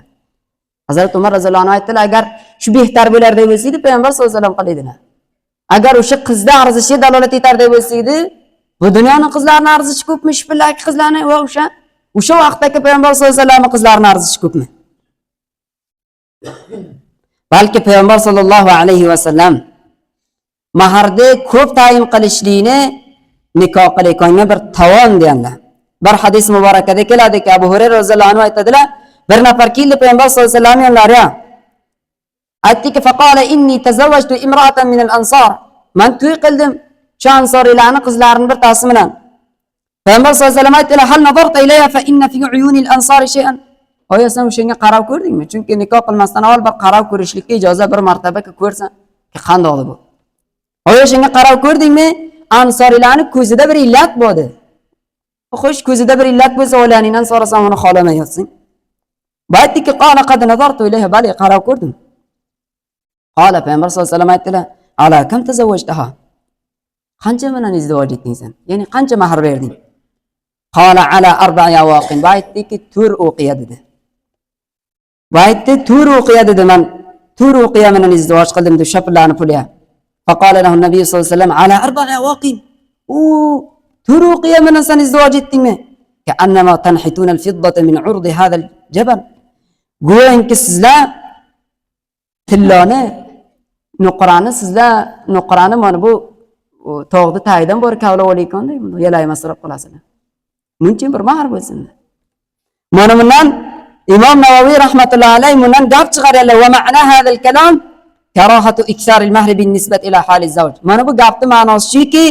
Hazrat Umar roziyallohu anhu aytdilar, agar shu behtar bo'lar deb bo'lsa edi, Payg'ambar sollallohu alayhi vasallam qiladilar. Agar o'sha qizda arzishi dalolat etar deb bo'lsa edi, bu dunyoning qizlarining arzishi ko'pmi, shpillak qizlarning va o'sha vaqtdagi Payg'ambar sollallohu alayhi vasallam qizlarining arzishi ko'pmi? Balki Payg'ambar sollallohu alayhi vasallam mahrni ko'p tayin qilishlikni nikoh qilayotganga bir tavon deganlar. Bir hadis muborakada keladiki, Abu Hurayra roziyallohu anhu aytadilar, bir nafar keldi Payg'ambar sollallohu alayhi vasallam yanlariga. Aytdiki, faqala inni tazawwajtu imra'atan min al-ansar. Men to'y qildim shu ansorilarning qizlarining bir tasi bilan. Payg'ambar sollallohu alayhi vasallam aytdilar, hal nazarta ilayha fa inna fi uyuni al-ansari shay'an. Oyasam o'shanga qarab ko'rdingmi? Chunki nikoh qilmasdan avval bir qarab ko'rishlikka ijozat bir martaba ko'rsan, qanday bu? Oyashanga qarab ko'rdingmi? Ansorilarning ko'zida bir illat bo'ldi. Xo'sh, ko'zida bir illat bo'lsa, o'laningdan so'rasam uni xolamayapsan. Baytiki qala qad nazartu ilayha, bali qarab ko'rdim. Qala Payg'ambar sollallohu alayhi vasallam aytdilar, ala kam tazawwajtaha? Qancha bilan izdivoj etding sen? Ya'ni qancha mahr berding? Qala ala 4 awaqin. Baytiki 4 o'qiya dedi. Baytdi 4 o'qiya dedi, men 4 o'qiya bilan izdivoj qildim deb shaplarni puliga. Faqala lahu nabiy sollallohu alayhi vasallam ala 4 awaqin. U 4 o'qiya bilan sen izdivoj etdingmi? Ka'annama tanhituna al-fiddata min 'urdi hadha al-jabal. Go'yoki sizlar tilloni, nuqrani sizlar, nuqrani mana bu tog'ni tagidan borib kavlab olayotganda buni yalay masraf qilasizlar. Muncha bir mahar bo'lsin. Mana bundan Imom Navoiy rahmatullohi alayhi bundan gap chiqaradilar va ma'na hadal kalam karahatu iksar al-mahr bin nisbat ila hal az-zawj. Mana bu gapning ma'nosi shuki,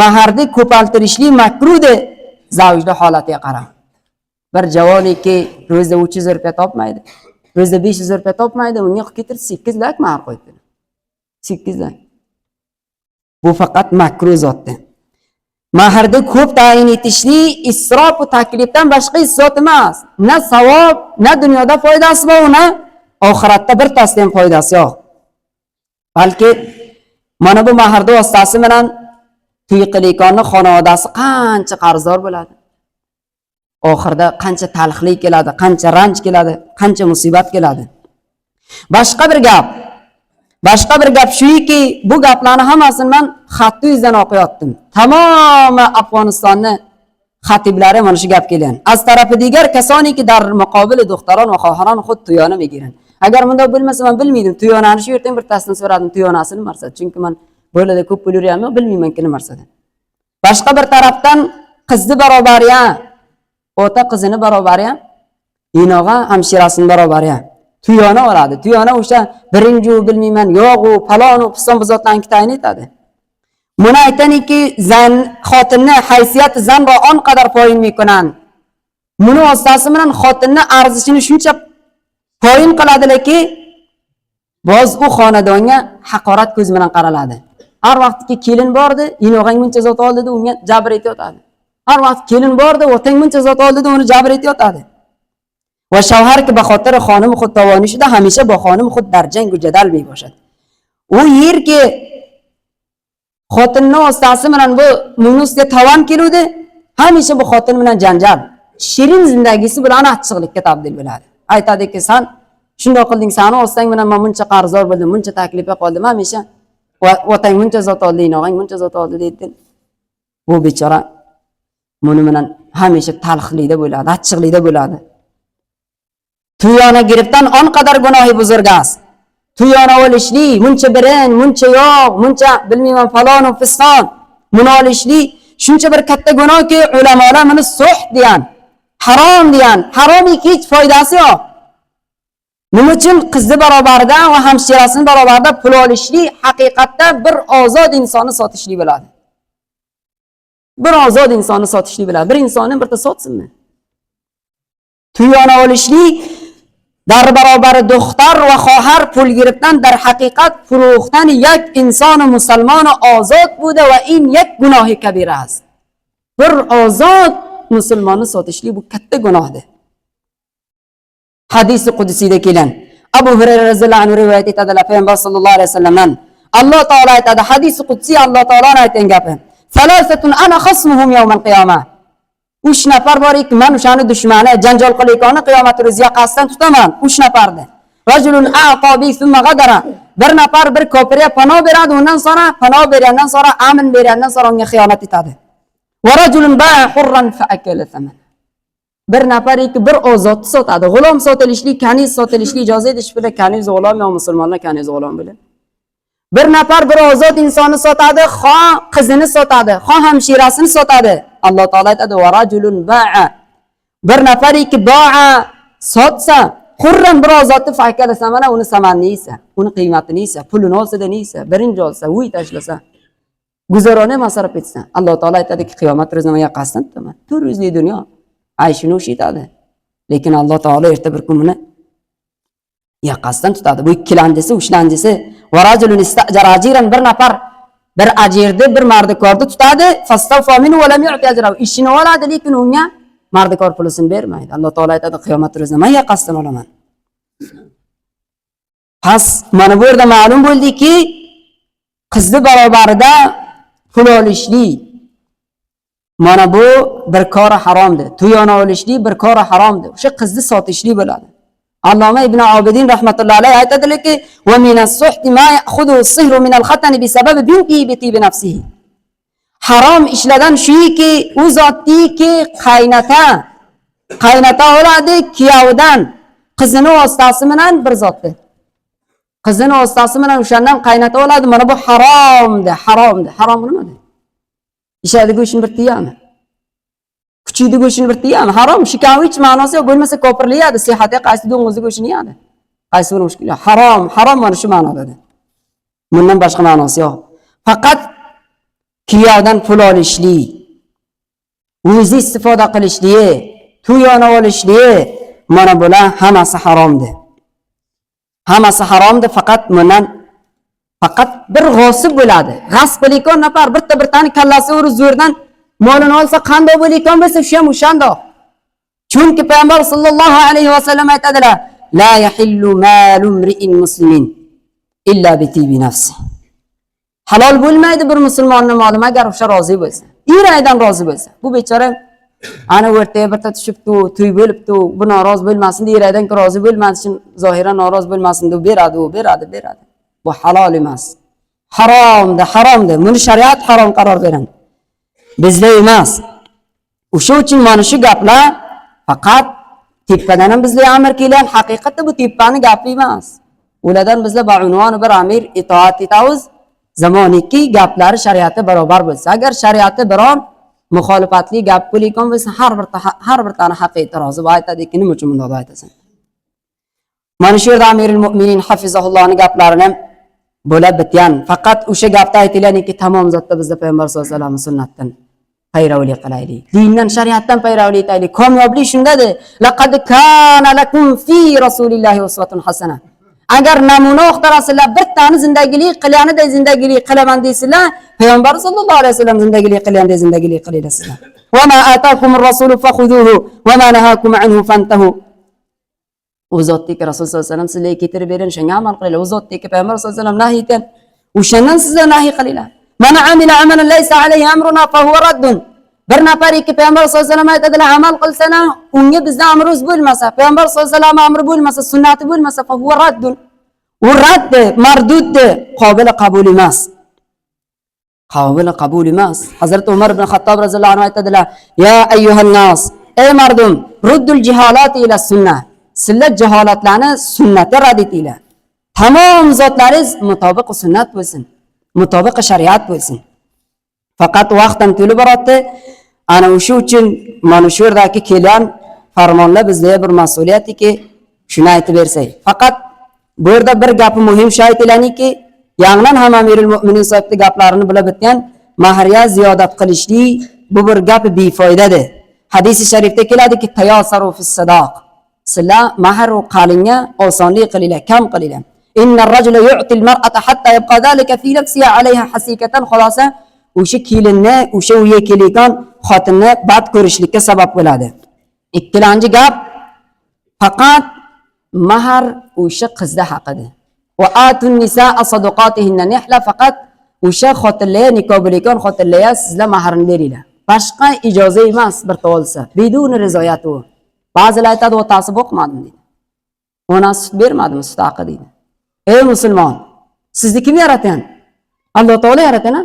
maharni ko'paytirishlik makruhdir zavjning holatiga qarab. Bir javoniki ro'zda 300 rupiya topmaydi. Ro'zda 500 rupiya topmaydi, unga qilib ketirib 8 lak mahar qo'ydi. 8 lak. Bu faqat makruh zotdir. Maharni ko'p tayin etishlik isrof va taklifdan boshqa isrof emas. Na savob, na dunyoda foydasi bor, na oxiratda bir tasda ham foydasi yo'q. Balki mana bu maharni vositasi bilan to'y qilayotgan xonadasi qancha qarzdor bo'ladi. Oxirda qancha talxlik keladi, qancha ranj keladi, qancha musibat keladi. Boshqa bir gap shuki, bu gaplarni hammasini men xatni yuzdan o'qiyotdim. Tamom Afg'onistonni xatiblari mana shu gap kelgan. Az tarafi digar kasoniki dar muqobil doktoron va xohiron xud tuyona megiran. Agar bunda bilmasam men bilmaydim. Tuyonani shu yerdan bir tasni so'radim, tuyonasini marsad. Chunki men bo'ladi ko'p biluriyam, bilmayman kim marsad. Boshqa bir tarafdan qizni barobariya, ota qizini barobariya, inog'a hamshirasini barobariya. Tuyona oladi. Tuyona o'sha birinchi bilmayman, yo'g'u, falonu, piston bizotdan tayin etadi. Buni aytaniki, zan xotinni haysiyat zan va on qadar poyin mekunan. Buni vositasi bilan xotinni arzishini shuncha poyin qiladilarki, boz u xonadonga haqorat ko'z bilan qaraladi. Har vaqtki kelin bordi, inog'ang buncha zot oldi deb unga jabr etayotadi. Har vaqt kelin bordi, otang buncha zot oldi deb uni jabr etayotadi. Va shawhar ki baxotir xonim xud tovonishida hamisha bu xonim xud darjang va jadal mi boshadi. U yerki xotinning ostasi bilan bu munusga tovon keludi, hamisha bu xotin bilan janjal. Shirin zindagisi bilan achchiqlikka tabdil bo'ladi. Aytadiki, sen shunday qilding, seni ostang bilan men buncha qarzdor bo'ldim, buncha taklifga qoldim, hamisha otang buncha zot oldi, inog'ang buncha zot oldi deydi. Bu bechora buni bilan hamisha talxlikda bo'ladi, achchiqlikda bo'ladi. Tuyona giribdan on qadar gunohi buzurgas. Tuyona olishlik, muncha birin, muncha yo'q, muncha bilmayman falonu fiston, buni olishlik shuncha bir katta gunohki, ulamolar buni suh degan, harom degan, haromiki hech foydasi yo'q. Nima uchun qizni barobarida va hamshirasini barobarida pul olishlik haqiqatda bir ozod insonni sotishlik bo'ladi. Bir ozod insonni sotishlik bo'ladi. Bir insonni birta sotsinmi? Tuyona olishlik dar barobari doktor va xohar pul giribdan dar haqiqat furuxdan yak insoni musulmoni ozod bo'ldi va in yak gunohi kabira است. Bir ozod musulmonni sotishlik bu katta gunohdir. Hadisi qudusiyda kelgan Abu Hurayra roziyallohu anhu rivoyat etadilar Payg'ambar sollallohu alayhi vasallamdan. Alloh taolo aytadi, hadisi qudsiy Alloh taoloning aytgan gapi. Salasatun ana khasmuhum yawmal qiyamah. 3 nafar bor ekan, men o'shani dushmani, janjal qilayotgani qiyomat ro'ziga qasddan tutaman. 3 nafarni. Rajulun a'ta bi thumma ghadara. Bir nafar bir kofirga panoh beradi, undan sonra panoh bergandan sonra amin bergandan sonra unga xiyonat etadi. Va rajulun ba'a hurran fa akala thaman. Bir nafar iki bir ozod sotadi. G'ulom sotilishlik, kaniz sotilishlik ijozat etish bilan kaniz g'ulom yo musulmonlar kaniz g'ulom bilan. Bir nafar bir ozod insonni sotadi, xo qizini sotadi, xo hamshirasini sotadi. Alloh taolo aytadi, va rajulun ba'a. Bir nafar iki ba'a sotsa, hurran bir ozodni fakala samana uni samanni esa, uni qiymatini esa, pulini olsa-da neysa, birinchi olsa, uy tashlasa, guzarona masraf etsa, Alloh taolo aytadiki, qiyomat ro'ziga qasddan tutaman. 400 lik dunyo ayshini o'shitadi. Lekin Alloh taolo erta bir kun buni yaqasdan tutadi. Bu ikkilanchisi, uchlanchisi va rajulun istajara ajiran bir nafar bir ajirni bir mardikorni tutadi, fastawfa minhu va lam yu'ti ajrahu. Ishini oladi, lekin unga mardikor pulisini bermaydi. Alloh taolo aytadi, qiyomat ro'zida men yaqasdan olaman. Pas mana bu yerda ma'lum bo'ldiki, qizni barobarida pul olishlik mana bu bir kora haromdir. Tuyona olishlik bir kora haromdir. O'sha qizni sotishlik bo'ladi. Alloma ibn Abidin rahmatullohi alayhi aytadilarki, "Va min as-suhti ma ya'khudhu as-sihru min al-khatani bi sababi bintihi bi tibi nafsihi." Harom ishlardan shuki, u zotdiki qaynota oladi kuyovdan qizini vositasi bilan bir zotdir. Qizini ostasi bilan o'shandan qaynatib oladi. Mana bu haromdi, haromdi. Harom nimada? Ishadi go'shini bir tiyami? Kuchiydi go'shini bir tiyami? Harom, shikavich ma'nosi yo'q, bo'lmasa ko'pirlayadi. Sihhatga qaysi do'ng'izni go'shini yeyadi? Qaysi bir mushkil? Harom, harom mana shu ma'noda. Bundan boshqa ma'nosi yo'q. Faqat kuyovdan pul olishlik, o'zi istifoda qilishligi, to'yona olishligi, mana bular hammasi haromdir. Hammasi haromdir, faqat bir g'osib bo'ladi. G'asb qilayotgan nafar bir tani kallasi urib zo'rdan molini olsa qanday bo'layotgan bo'lsa, shu ham o'shandoq. Chunki payg'ambar sollallohu alayhi vasallam aytadilar: "La yahillu malu imri'in muslimin illa bi tibi nafsi." Halol bo'lmaydi bir musulmonning moli agar o'sha rozi bo'lsa. Iyragidan rozi bo'lsa. Bu bechora ana o'rtaga bir tushibdi, to'y bo'libdi, bu norozi bo'lmasin, iyragidan rozi bo'lmasin, zohiran norozi bo'lmasin deb beradi. Bu halol emas. Haromdir. Buni shariat harom qaror beradi. Bizda emas. O'sha uchun mana shu gaplar faqat tepadan ham bizga amr kelgan, haqiqatda bu tepani gapi emas. Ulardan bizlar ba'unvon bir amir itoat etamiz. Zamoniki gaplari shariatga barobar bo'lsa, agar shariatga biron muxolifatli gap bo'layotgan bo'lsa, har bir tani haqqa e'tirozi va aytadiki, nima uchun bunday aytasan? Mana shu yerda Amirul Mu'minin hafizahullohning gaplarini bo'lib bitgan. Faqat o'sha gapda aytilaniki, tamom zotda bizda payg'ambar sollallohu alayhi vasallam sunnatdan payravlik qilaylik. Dindan, shariatdan payravlik qilaylik. Kamyoblik shundadir. Laqad kana lakum fi rasulillahi uswatun hasana. Agar namuna o'xtarasizlar, bir tani zindagilik qilganida zindagilik qilaman deysizlar, payg'ambar sollallohu alayhi vasallam zindagilik qilganda zindagilik qilasizlar. Va ma ataakumur rasulu fakhuduhu va ma nahakum anhu fantahu. O zotdagi Rasul sollallohu alayhi vasallam sizlarga keltirib bergan shunga amal qilinglar. O zotdagi payg'ambar sollallohu alayhi vasallam nahiy etgan, o'shandan sizlar nahiy qilinglar. Mana amila amalan laysa alayhi amruna fa huwa raddun. Bir nafar ikki payg'ambar sollallohu alayhi vasallam aytadilar, amal qilsana, unga bizning amrimiz bo'lmasa, payg'ambar sollallohu alayhi vasallam amri bo'lmasa, sunnati bo'lmasa, fa huwa raddun. U radd, mardud, qobil qabul emas. Qobil qabul emas. Hazrat Umar ibn Xattob roziyallohu anhu aytadilar: "Ya ayyuhan nas, ey mardum, ruddul jihalat ila sunnah." Sizlar jaholatlarni sunnatga rad etinglar. Tamom zotlaringiz mutobiq sunnat bo'lsin, mutobiq shariat bo'lsin. Faqat vaqtdan to'lib boradi. Ana o'sha uchun mana shu yerdagi kelgan farmonlar bizga bir mas'uliyatiki, shuni aytib bersak. Faqat bu yerda bir gapi muhim shu aytilaniki, yangidan ham Amirul Mu'minin so'zli gaplarini bilib o'tgan, mahrga ziyodat qilishlik bu bir gap befoydadir. Hadis-i sharifda keladiki, tayasaru fis sadaq. Sizlar mahr va qalinga osonlik qilinglar, kam qilinglar. Innar rajula yu'ti al-mar'ata hatta yabqa zalika fi nafsiha 'alayha hasikatan. Xalosa o'sha kelinni, o'sha uyga kelgan xotinni bad ko'rishlikka sabab bo'ladi. Ikkinchi gap, faqat mahr o'sha qizda haqidir. Va atun nisaa sadaqatihinna nihla, faqat o'sha xotinlarga nikoh bo'lgan xotinlarga sizlar mahrni beringlar. Boshqa ijozat emas bir to'lsa, bidun rizoyati. Ba'zilar aytadi, otasi boqmadim deydi. Onasi sut bermadimi, sut haqi deydi. Ey musulmon, sizni kim yaratgan? Alloh taolo yaratgan.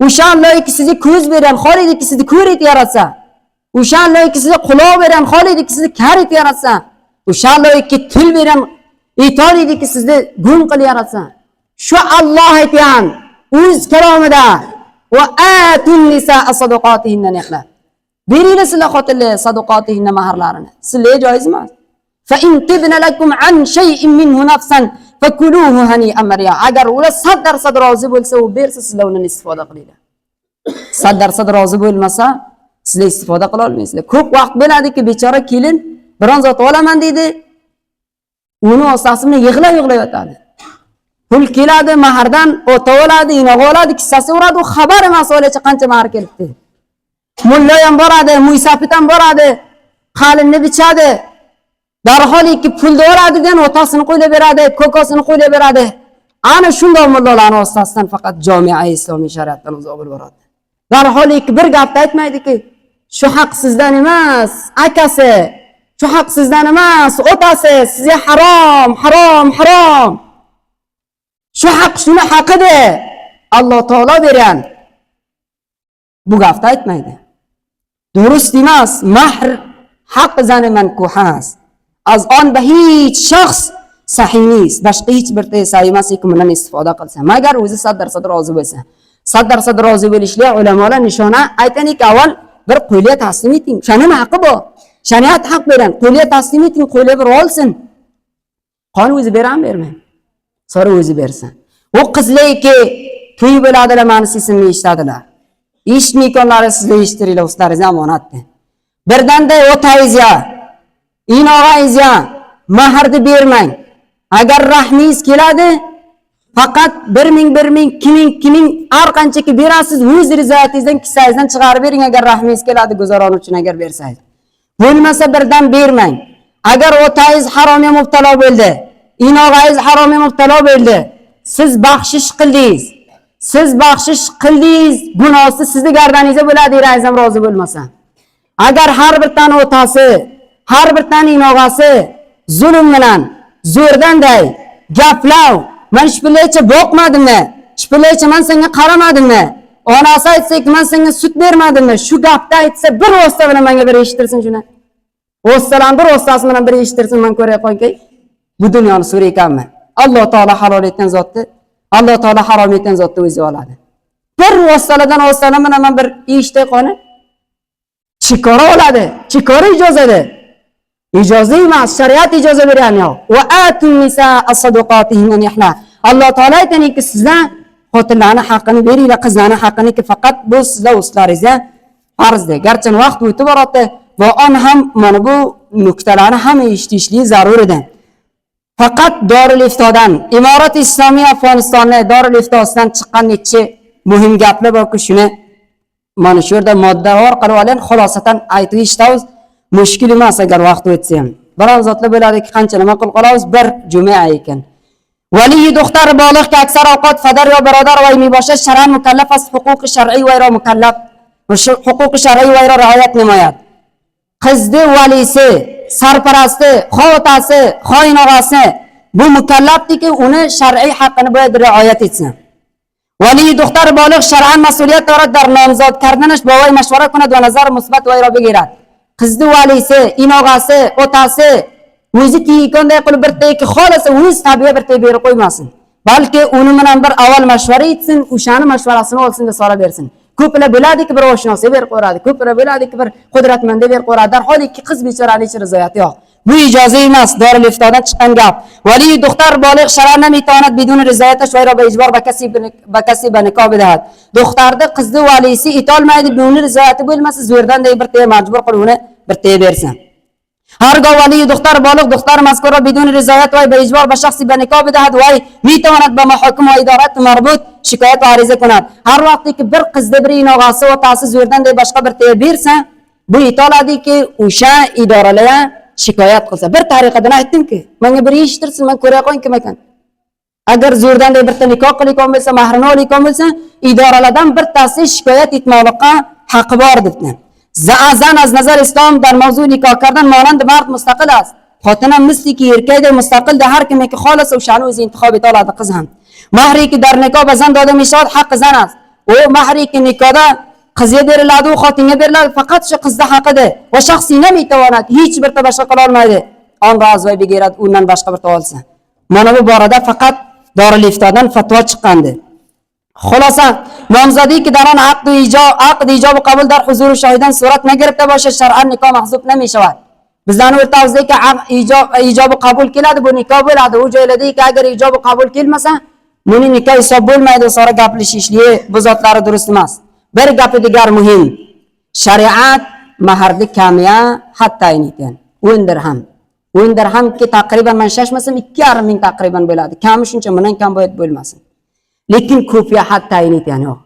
O'sha Allohki sizga ko'z bergan, xohlaydi sizni ko'r etib yaratsa. O'sha Allohki sizga quloq bergan, xohlaydi sizni kar etib yaratsa. O'sha Allohki til bergan, aytolidiki sizni gung qilib yaratsa. Shu Alloh aytgan o'z kalomida: "Va atun nisaa sadaqatihinna nihla." Beringlar sizlar xotinlar sadaqatihinna mahrlarini. Sizlarga joiz emas. Fa in tibna lakum an shay'in minhu nafsan fakuluhu hani'an mariya. Agar ular 100% rozi bo'lsa, u bersa, sizlar undan istifoda qilinglar. 100% rozi bo'lmasa, sizlar istifoda qila olmaysizlar. Ko'p vaqt bo'ladiki, bechora kelin biron zot olaman deydi. Uni osasini yig'lab yotadi. Pul keladi, mahrdan o'ta oladi, inoga oladi, kissasi uradi, u xabar emas o'lacha qancha mahr kelibdi. Mulla ham boradi, muysafit ham boradi, qalinni bichadi. Darhol ikki pulni oladigan otasini qo'yib beradi, ko'kosini qo'yib beradi. Ana shunday mullalarning ostasidan faqat jami'a islomiy shariatdan uzoq bo'lib boradi. Darhol ikki bir gapni aytmaydiki, shu haq sizdan emas, akasi, shu haq sizdan emas, otasi, sizga harom, harom, harom. Shu haq shuni haqidir. Alloh taolo bergan. Bu gapni aytmaydi. Durust emas, mahr haq zani mankuhas. Az on به هیچ شخص sahiymiz, boshqa hech bir sahiy emas lekin bundan istifoda qilsa, magar o'zi 100% rozi bo'lsa. 100% rozi bo'lishlik ulamolar nishona aytaylik, avval bir qo'liga taslim eting. Shani haqqi bor. Shariat haq beran. Qo'liga taslim eting, qo'liga bir olsin. Qon o'zi bermaydi. So'ra o'zi bersin. O qizlarki to'y bo'ladilar, meni sesimni eshitadilar. Eshitmayotganlari sizlar eshittiringlar, o'zlaringiz omonatdi. Birdanda o'tayizya, inog'ayizya mahrni bermang. Agar rahmingiz keladi, faqat 1000, 2000 har qanchaki berasiz, o'z rizoatingizdan, kissangizdan chiqarib bering agar rahmingiz keladi, guzaron uchun agar bersangiz. Bo'lmasa birdan bermang. Agar o'tayingiz haromga mubtalo bo'ldi, inog'ayingiz haromga mubtalo bo'ldi, siz baxshish qildingiz. Siz baxshish qildingiz, gunohsiz sizni gardaningizda bo'ladi, erangiz ham rozi bo'lmasa. Agar har bir tani o'tasi, har bir tani inog'asi zulm bilan, zo'rdanday gaplar, men shpilaycha boqmadimmi? Shpilaycha men senga qaramadimmi? Onasi aytsak, men senga sut bermadimmi? Shu gapni aytsa, bir o'sta bilan menga bir eshittirsin shuni. O'stadan bir o'stasi bilan bir eshittirsin, men ko'ray qo'yay. Bu dunyoni so'raykanmi? Alloh taolo halol etgan zotni, Alloh taolo harom etgan zotni o'zi oladi. Bir o'stalardan o'stalar bilan men bir eshitay qoni. Chikora oladi, chikora ijozati. Ijozat emas, shariat ijozat bergan yo'q. Va atun nisa as-sadaqatihinna nihla. Alloh taolo aytadiki, sizlar xotinlarning haqqini beringlar, qizlarning haqqini faqat bu sizlar o'zlaringizga farzdir. Garchi vaqt o'tib boradi va on ham mana bu nuqtalarni ham eshitishlik zarur edi. Faqat Dorul Iftodan, Imorat Islomiy Afg'onistonning Dorul Iftosidan chiqqan necha muhim gaplar borki, shuni mana shu yerda modda orqali olan xulosatan aytib eshitamiz. Mushkil emas agar vaqt o'tsa ham. Biroz zotlar bo'ladiki, qancha nima qilib qolamiz, bir juma ekan. Vali do'xtar baliqga aksar ovqat fadar yo birodar va mibosha shar'an mukallaf as huquqi shar'iy va g'ayri mukallaf. Huquqi shar'iy va g'ayri rioyat nimoyat. Qizni valisi, sarparasti, xotasi, xoinog'asi bu mukallafdiki, uni shar'iy haqqini bo'yda rioyat etsin. Vali do'xtar baliq shar'an mas'uliyat dora dar nomzod kardanish bovay mashvara kunad va nazar musbat va irobi girat. Qizni valisi, inog'asi, otasi o'zi kiyganday qilib bir teki xolasa o'z tabiiy bir teki berib qo'ymasin. Balki uni bilan bir avval mashvara etsin, o'shani mashvarasini olsin deb so'rab bersin. Ko'plar bo'ladiki, bir oshnasi berib qo'yadi, ko'plar bo'ladiki, bir qudratmanda berib qo'yadi. Darholiki qiz bechoralik rizoyati yo'q. Bu ijozat emas, Dorul Iftodan chiqqan gap. Vali do'xtar baliq shar'an mitonat bidun rizoyat shayro va ijbor bakasiba nikoh bidat. Do'xtarni qizni valisi etolmaydi, buni rizoyati bo'lmasa, zo'rdanday bir tey majbur qilib uni bir tey bersin. Har gal vali do'xtar baliq do'xtar mazkura bidun rizoyat va ijbor bakasiba nikoh bidat va mitonat ba mahkum va idorat marbut shikoyat ariza kunad. Har vaqtki bir qizni bir inog'asi otasi zo'rdanday boshqa bir tey bersa, bu etoladiki, o'sha idoralar shikoyat qilsa. Bir tariqadan aytdimki, menga bir eshittirsin, men ko'ray qo'ying kim ekan. Agar zo'rdanday bir nikoh qilayotgan bo'lsa, mahrini olayotgan bo'lsa, idoralardan bir tasi shikoyat etmoqlikqa haqqi bor debdi. Za'azan az nazar islom dar mavzu nikoh kardan monand mard mustaqil است. Xotin ham misliki erkakday mustaqilda har kimki xolasa o'shani o'zi intihob eta oladi, qiz ham. Mahriki dar nikoh bazan doda mishod haqqi zan است. O mahriki nikohda qizga beriladi, u xotinga beriladi, faqat shu qizda haqidir. Va shaxsiy namitavonat hech bir boshqa qila olmaydi. On rozi va begirat undan boshqa bir olsa. Mana bu borada faqat Dorul Iftodan fatvo chiqqandi. Xulosa, nomzodiki daron aqd ijob qabul dar huzuri shohidan surat nagiribda boshqa shar'an nikoh mahzub namishawad. Bizlarning o'rtamizdagi ijob qabul keladi, bu nikoh bo'ladi. U joylardagi agar ijob qabul kelmasa, buni nikoh hisob bo'lmaydi, sora gaplashishlik bu zotlari durust emas. Bir gapi digar muhim. Shariat maharni kamiya hatta ekan. 10 dirham. 10 dirham ki taqriban men shashmasam 2,5 ming taqriban bo'ladi. Kami shuncha bundan kam bo'lmasin. Lekin ko'piya hatta ekan yo'q.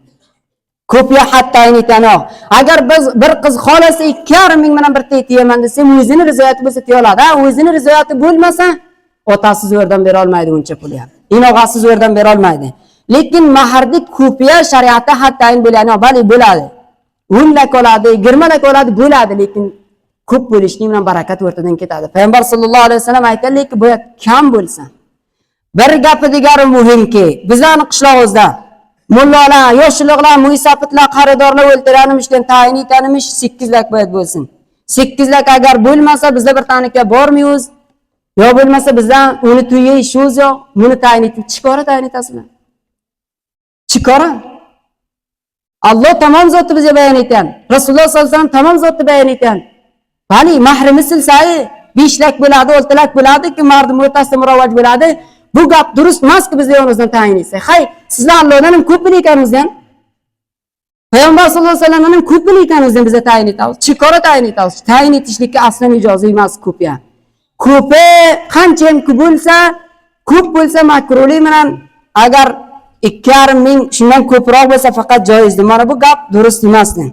Ko'piya hatta ekan yo'q. Agar biz bir qiz xolasa 2,5 ming bilan bir tetiyaman desa, o'zining rizoyati bo'lsa tiyoladi. O'zining rizoyati bo'lmasa, otasi zo'rdan bera olmaydi uncha pul ham. Inog'asi zo'rdan bera olmaydi. Lekin maharni ko'piya shariatda hattayin bo'ladi, bali bo'ladi. 10 lak oladi, 20 lak oladi, bo'ladi, lekin ko'p bo'lishning bilan barakat o'rtadan ketadi. Payg'ambar sollallohu alayhi vasallam aytganlarki, bu kam bo'lsa. Bir gapi digari muhimki, bizlarning qishlog'imizda mullalar, yoshliqlar, muisafitlar, qaridorlar o'ltiranimishdan tayin etanimish 8 lak bo'lsin. 8 lak agar bo'lmasa, bizda bir tanika bormaymiz. Yo bo'lmasa bizdan uni to'yga ishimiz yo'q, buni tayin etib, chikora tayin etasizlar. Chikora. Alloh tamom zotni bizga bayon etgan. Rasululloh sollallohu alayhi vasallam tamom zotni bayon etgan. Bali mahrimi silsai 5 lak bo'ladi, 6 lak bo'ladi, ki mardim o'rtasida murovaj bo'ladi. Bu gap durust emas-ku bizga yonimizdan tayin etsak. Hay, sizlar Allohdan ham ko'p bilayotganingizdan. Payg'ambar sollallohu alayhi vasallamdan ko'p bilayotganingizdan bizga tayin etamiz. Chikora tayin etamiz. Tayin etishlikka aslan ijozat emas ko'p ya. Ko'pi qancha ham ko'p bo'lsa makruhlik bilan agar 2,5 ming shundan ko'proq bo'lsa faqat joizdir. Mana bu gap durust emasdi.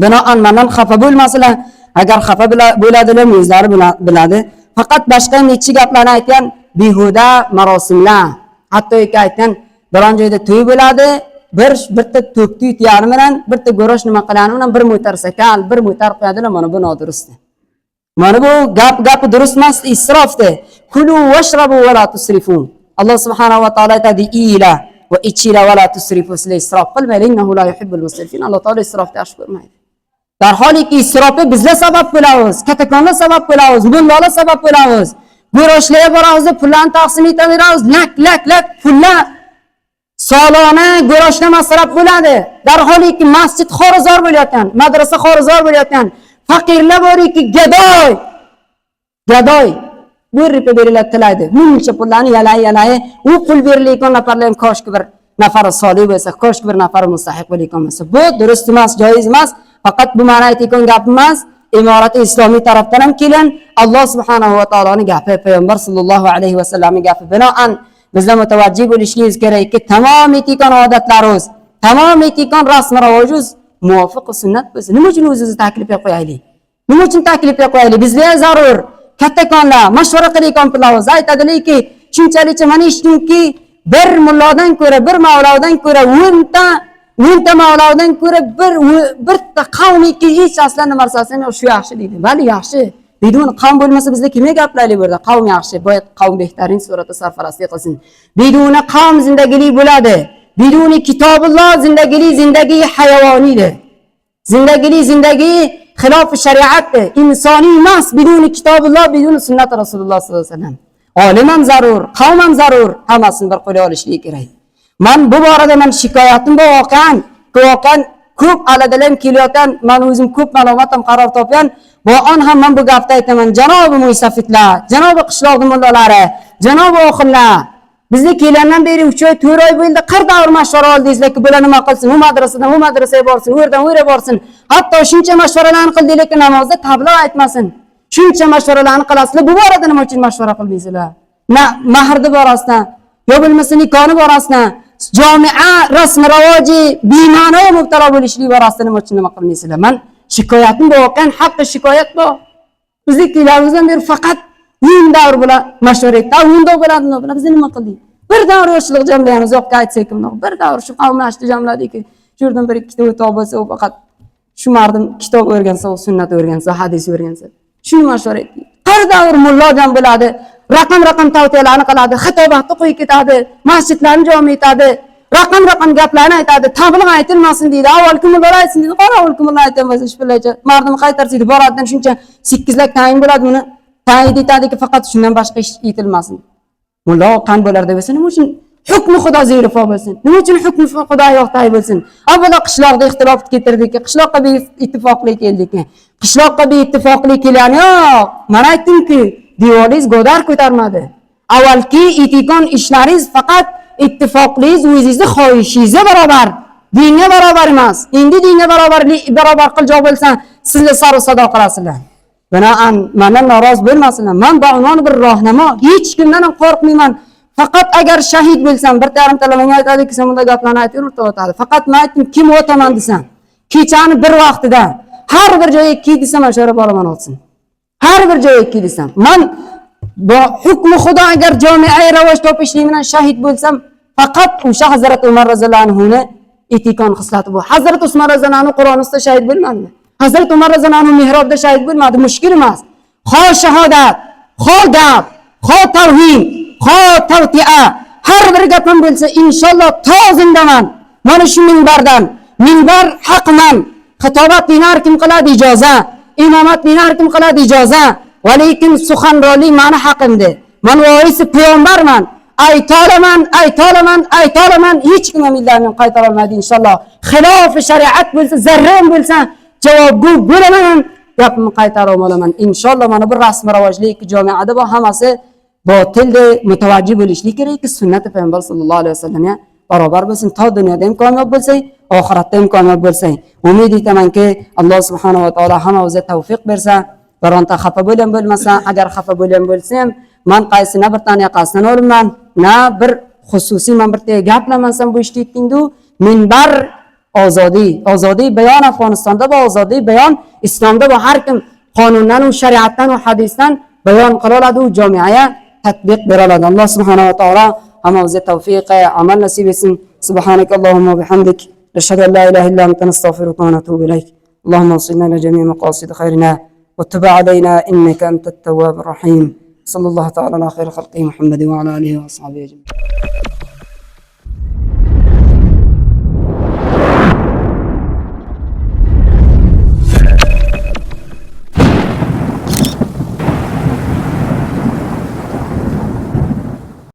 Binoan mendan xafa bo'lmaslar. Agar xafa bo'ladilar, o'zlari biladi. Faqat boshqa necha gaplarni aytgan behuda marosimlar. Hattoki aytgan biron joyda to'y bo'ladi, bitta to'kni yutgani bilan, bitta go'rosh nima qilgani bilan bir mo'tar sakal, bir mo'tar qo'yadilar. Mana bu nodurustdir. Mana bu gap durust emas, isrofdir. Kulu washrabu va la tusrifu. Alloh subhanahu va taolo aytadi: "Ila va ichila va la tusrifu." Sizlar isrof qilmanglar, innahu la yuhibbul musrifin. Alloh taolo isrofni yaxshi ko'rmaydi. Darholiki isrofga bizlar sabab bo'lamiz, katakonlar sabab bo'lamiz, bunlarga sabab bo'lamiz. Go'roshlarga boramiz, pullarni taqsim etaveramiz, lak pullar solona go'roshlar masraf bo'ladi. Darholiki masjid xorizor bo'layotgan, madrasa xorizor bo'layotgan, faqirlar boriki gadoy bu ripa beriladi tilaydi. Buncha pullarni yalay, u pul berilayotgan nafarlar ham koshki bir nafar solih bo'lsa, koshki bir nafar mustahiq bo'layotgan bo'lsa, bu durust emas, joiz emas. Faqat bu ma'no aytgan gap emas, imorati islomiy tarafdan ham kelgan Alloh subhanahu va taoloning gapi, payg'ambar sollallohu alayhi vasallamning gapi. Binoan bizlar mutavajjih bo'lishimiz kerakki, tamom etikon odatlarimiz, tamom etikon rasm rivojimiz muvofiq sunnat bo'lsin. Nima uchun o'zimizni taklif qo'yaylik? Nima uchun taklif qo'yaylik? Bizga zarur kattakonlar mashvara qilayotgan pullarimiz aytadilarki, shunchalik mana eshitdimki, bir mulladan ko'ra, bir mavlodan ko'ra 10 ta mavlodan ko'ra birta qavmiki hech aslan narsasini shu yaxshi deydi. Bali yaxshi. Bidun qavm bo'lmasa bizda kimga gaplaylik burada? Qavm yaxshi, boyat qavm behtarin surati sarfarostlik qilsin. Biduni qavm zindagilik bo'ladi. Biduni kitobulloh zindagi hayvoniydir. Zindagi xilof shariatdir. Insoniy emas, biduni kitobulloh, biduni sunnat Rasululloh sollallohu alayhi vasallam. Olim ham zarur, qavm ham zarur, hammasini bir qo'lga olishlik kerak. Men bu borada men shikoyatim bor voqean ko'p aladalar kelayotgan, men o'zim ko'p ma'lumotdan qaror topgan. Bu on ham men bu gapni aytaman. Janobi muysafitlar, janobi qishloqning mullalari, janobi oxirlar. Bizga kelgandan beri 3 oy, 4 oy bo'ldi, 40 davr mashvara oldingizlar-ki, bular nima qilsin? U madrasadan u madrasaga borsin, u yerdan u yerga borsin. Hatto shuncha mashvaralarni qildinglar-ki, namozda tabligh aytmasin. Shuncha mashvaralarni qilasizlar. Bu borada nima uchun mashvara qilmaysizlar? Na mahrni borasida, yo bo'lmasa nikoni borasida, jami'a rasm ravoji bema'no mubtalo bo'lishlik borasida nima uchun nima qilmaysizlar? Men shikoyatim bor, haqqi shikoyat bor. Biznikilarimizdan beri faqat 10 davr bilan mashvara etdi. 10 davr bilan biz nima qildik? Bir davr yoshlik jamlayamiz, yo'q aytsak kim? Bir davr shu qavmashni jamladiki, shurdan bir ikkita o'toq bo'lsa, u faqat shu mardim kitob o'rgansa, sunnat o'rgansa, hadis o'rgansa, shuni mashvara etdik. Har davr mullodan bo'ladi. Raqam tavsiyalarni qiladi, xitobatni qo'yib ketadi, masjidlarni jami etadi, raqam gaplarni aytadi, tabligh aytilmasin deydi, avval kimlar aytsin deydi, avval kimlar aytmas ish bilacha, mardim qaytarsaydi, boradidan shuncha 8 lak tayin bo'ladi, buni tayin etadiki, faqat shundan boshqa ish aytilmasin. Mulla qan bo'lar deb bo'lsa, nima uchun hukmi Xudo zirifo bo'lsin? Nima uchun hukmi Xudo yo'qday bo'lsin? Avvalo qishloqda ixtilof keltirdik, qishloqqa bir ittifoqlik keldik. Qishloqqa bir ittifoqlik kelgani yo'q. Men aytdimki, diyoringiz godar ko'tarmadi. Avvalki etikon ishlaringiz faqat ittifoqliyiz o'zingizning xohishingizga barobar, dinga barobar emas. Endi dinga barobar qiljoq bo'lsa, sizlar saru sado qilasizlar. Binoan mendan norozi bo'lmasinlar. Men ba'unon bir rohnamo, hech kimdan ham qo'rqmayman. Faqat agar shahid bo'lsam, bir tarim talabanga aytadiki, sen bunday gaplarni aytib faqat men aytdim, kim o'taman desam, kechani bir vaqtida har bir joyga kelib desam, ashara boraman o'tsin. Har bir joyga kelib desam, men bu hukmi Xudo agar jami'a rivoj topishlik bilan shahid bo'lsam, faqat o'sha Hazrat Umar roziyallohu anhuni etikon xislati bu. Hazrat Usmon roziyallohu anhu Qur'onda shahid bo'lmadi. Hazrat Umar roziyallohu anhu mihrobda shahid bo'lmadi. Mushkil emas. Xo shahodat, xo gap, xo tavhid, xo tavti'a. Har bir gapim bo'lsa, inshaalloh to'zindaman. Mana shu minbar haqman. Xitobat dinar kim qiladi ijoza, imomat dinar kim qiladi ijoza. va lekin suxanroli meni haqimda. Men voris payg'ambarman. Aytolaman, hech kim millatni qaytara olmaydi inshaalloh. Xilof shariat bo'lsa, zarram bo'lsa, javobgu bo'laman. Gapimni qaytara olaman. Inshaalloh mana bu rasm rivojlik jamiada bu hammasi botilda mutavajjih bo'lishlik kerakki, sunnat payg'ambar sallallohu alayhi vasallamga barobar bo'lsin. Ta dunyoda ham kamyob bo'lsak, oxiratda ham kamyob bo'lsak. Umid etamanki, Alloh subhanahu va taolo hammamizga tavfiq bersa, bironta xafa bo'lgan bo'lmasa, agar xafa bo'lgan bo'lsam, men qaysina bir taniqasidan o'limman, na bir xususiy men bir gaplamansam bu ishni aytdingdu, minbar ozodiy bayon Afg'onistonda va ozodiy bayon islomda va har kim qonundan va shariatdan va hadisdan bayon qila oladi, u jamiaga tatbiq bera oladi. Alloh subhanahu va taolo hammamizga tavfiq, amal nasib etsin. Subhanakallohumma va bihamdik, ashhadu an la ilaha illa anta astaghfiruka va atubu ilayk. Allohumma salli ala jami'i maqasid khairina wa tub alayna innaka antat tawwabur rahim. Sallallahu ta'ala ala khair khalqi Muhammad wa ala alihi wa ashabihi ajma'in.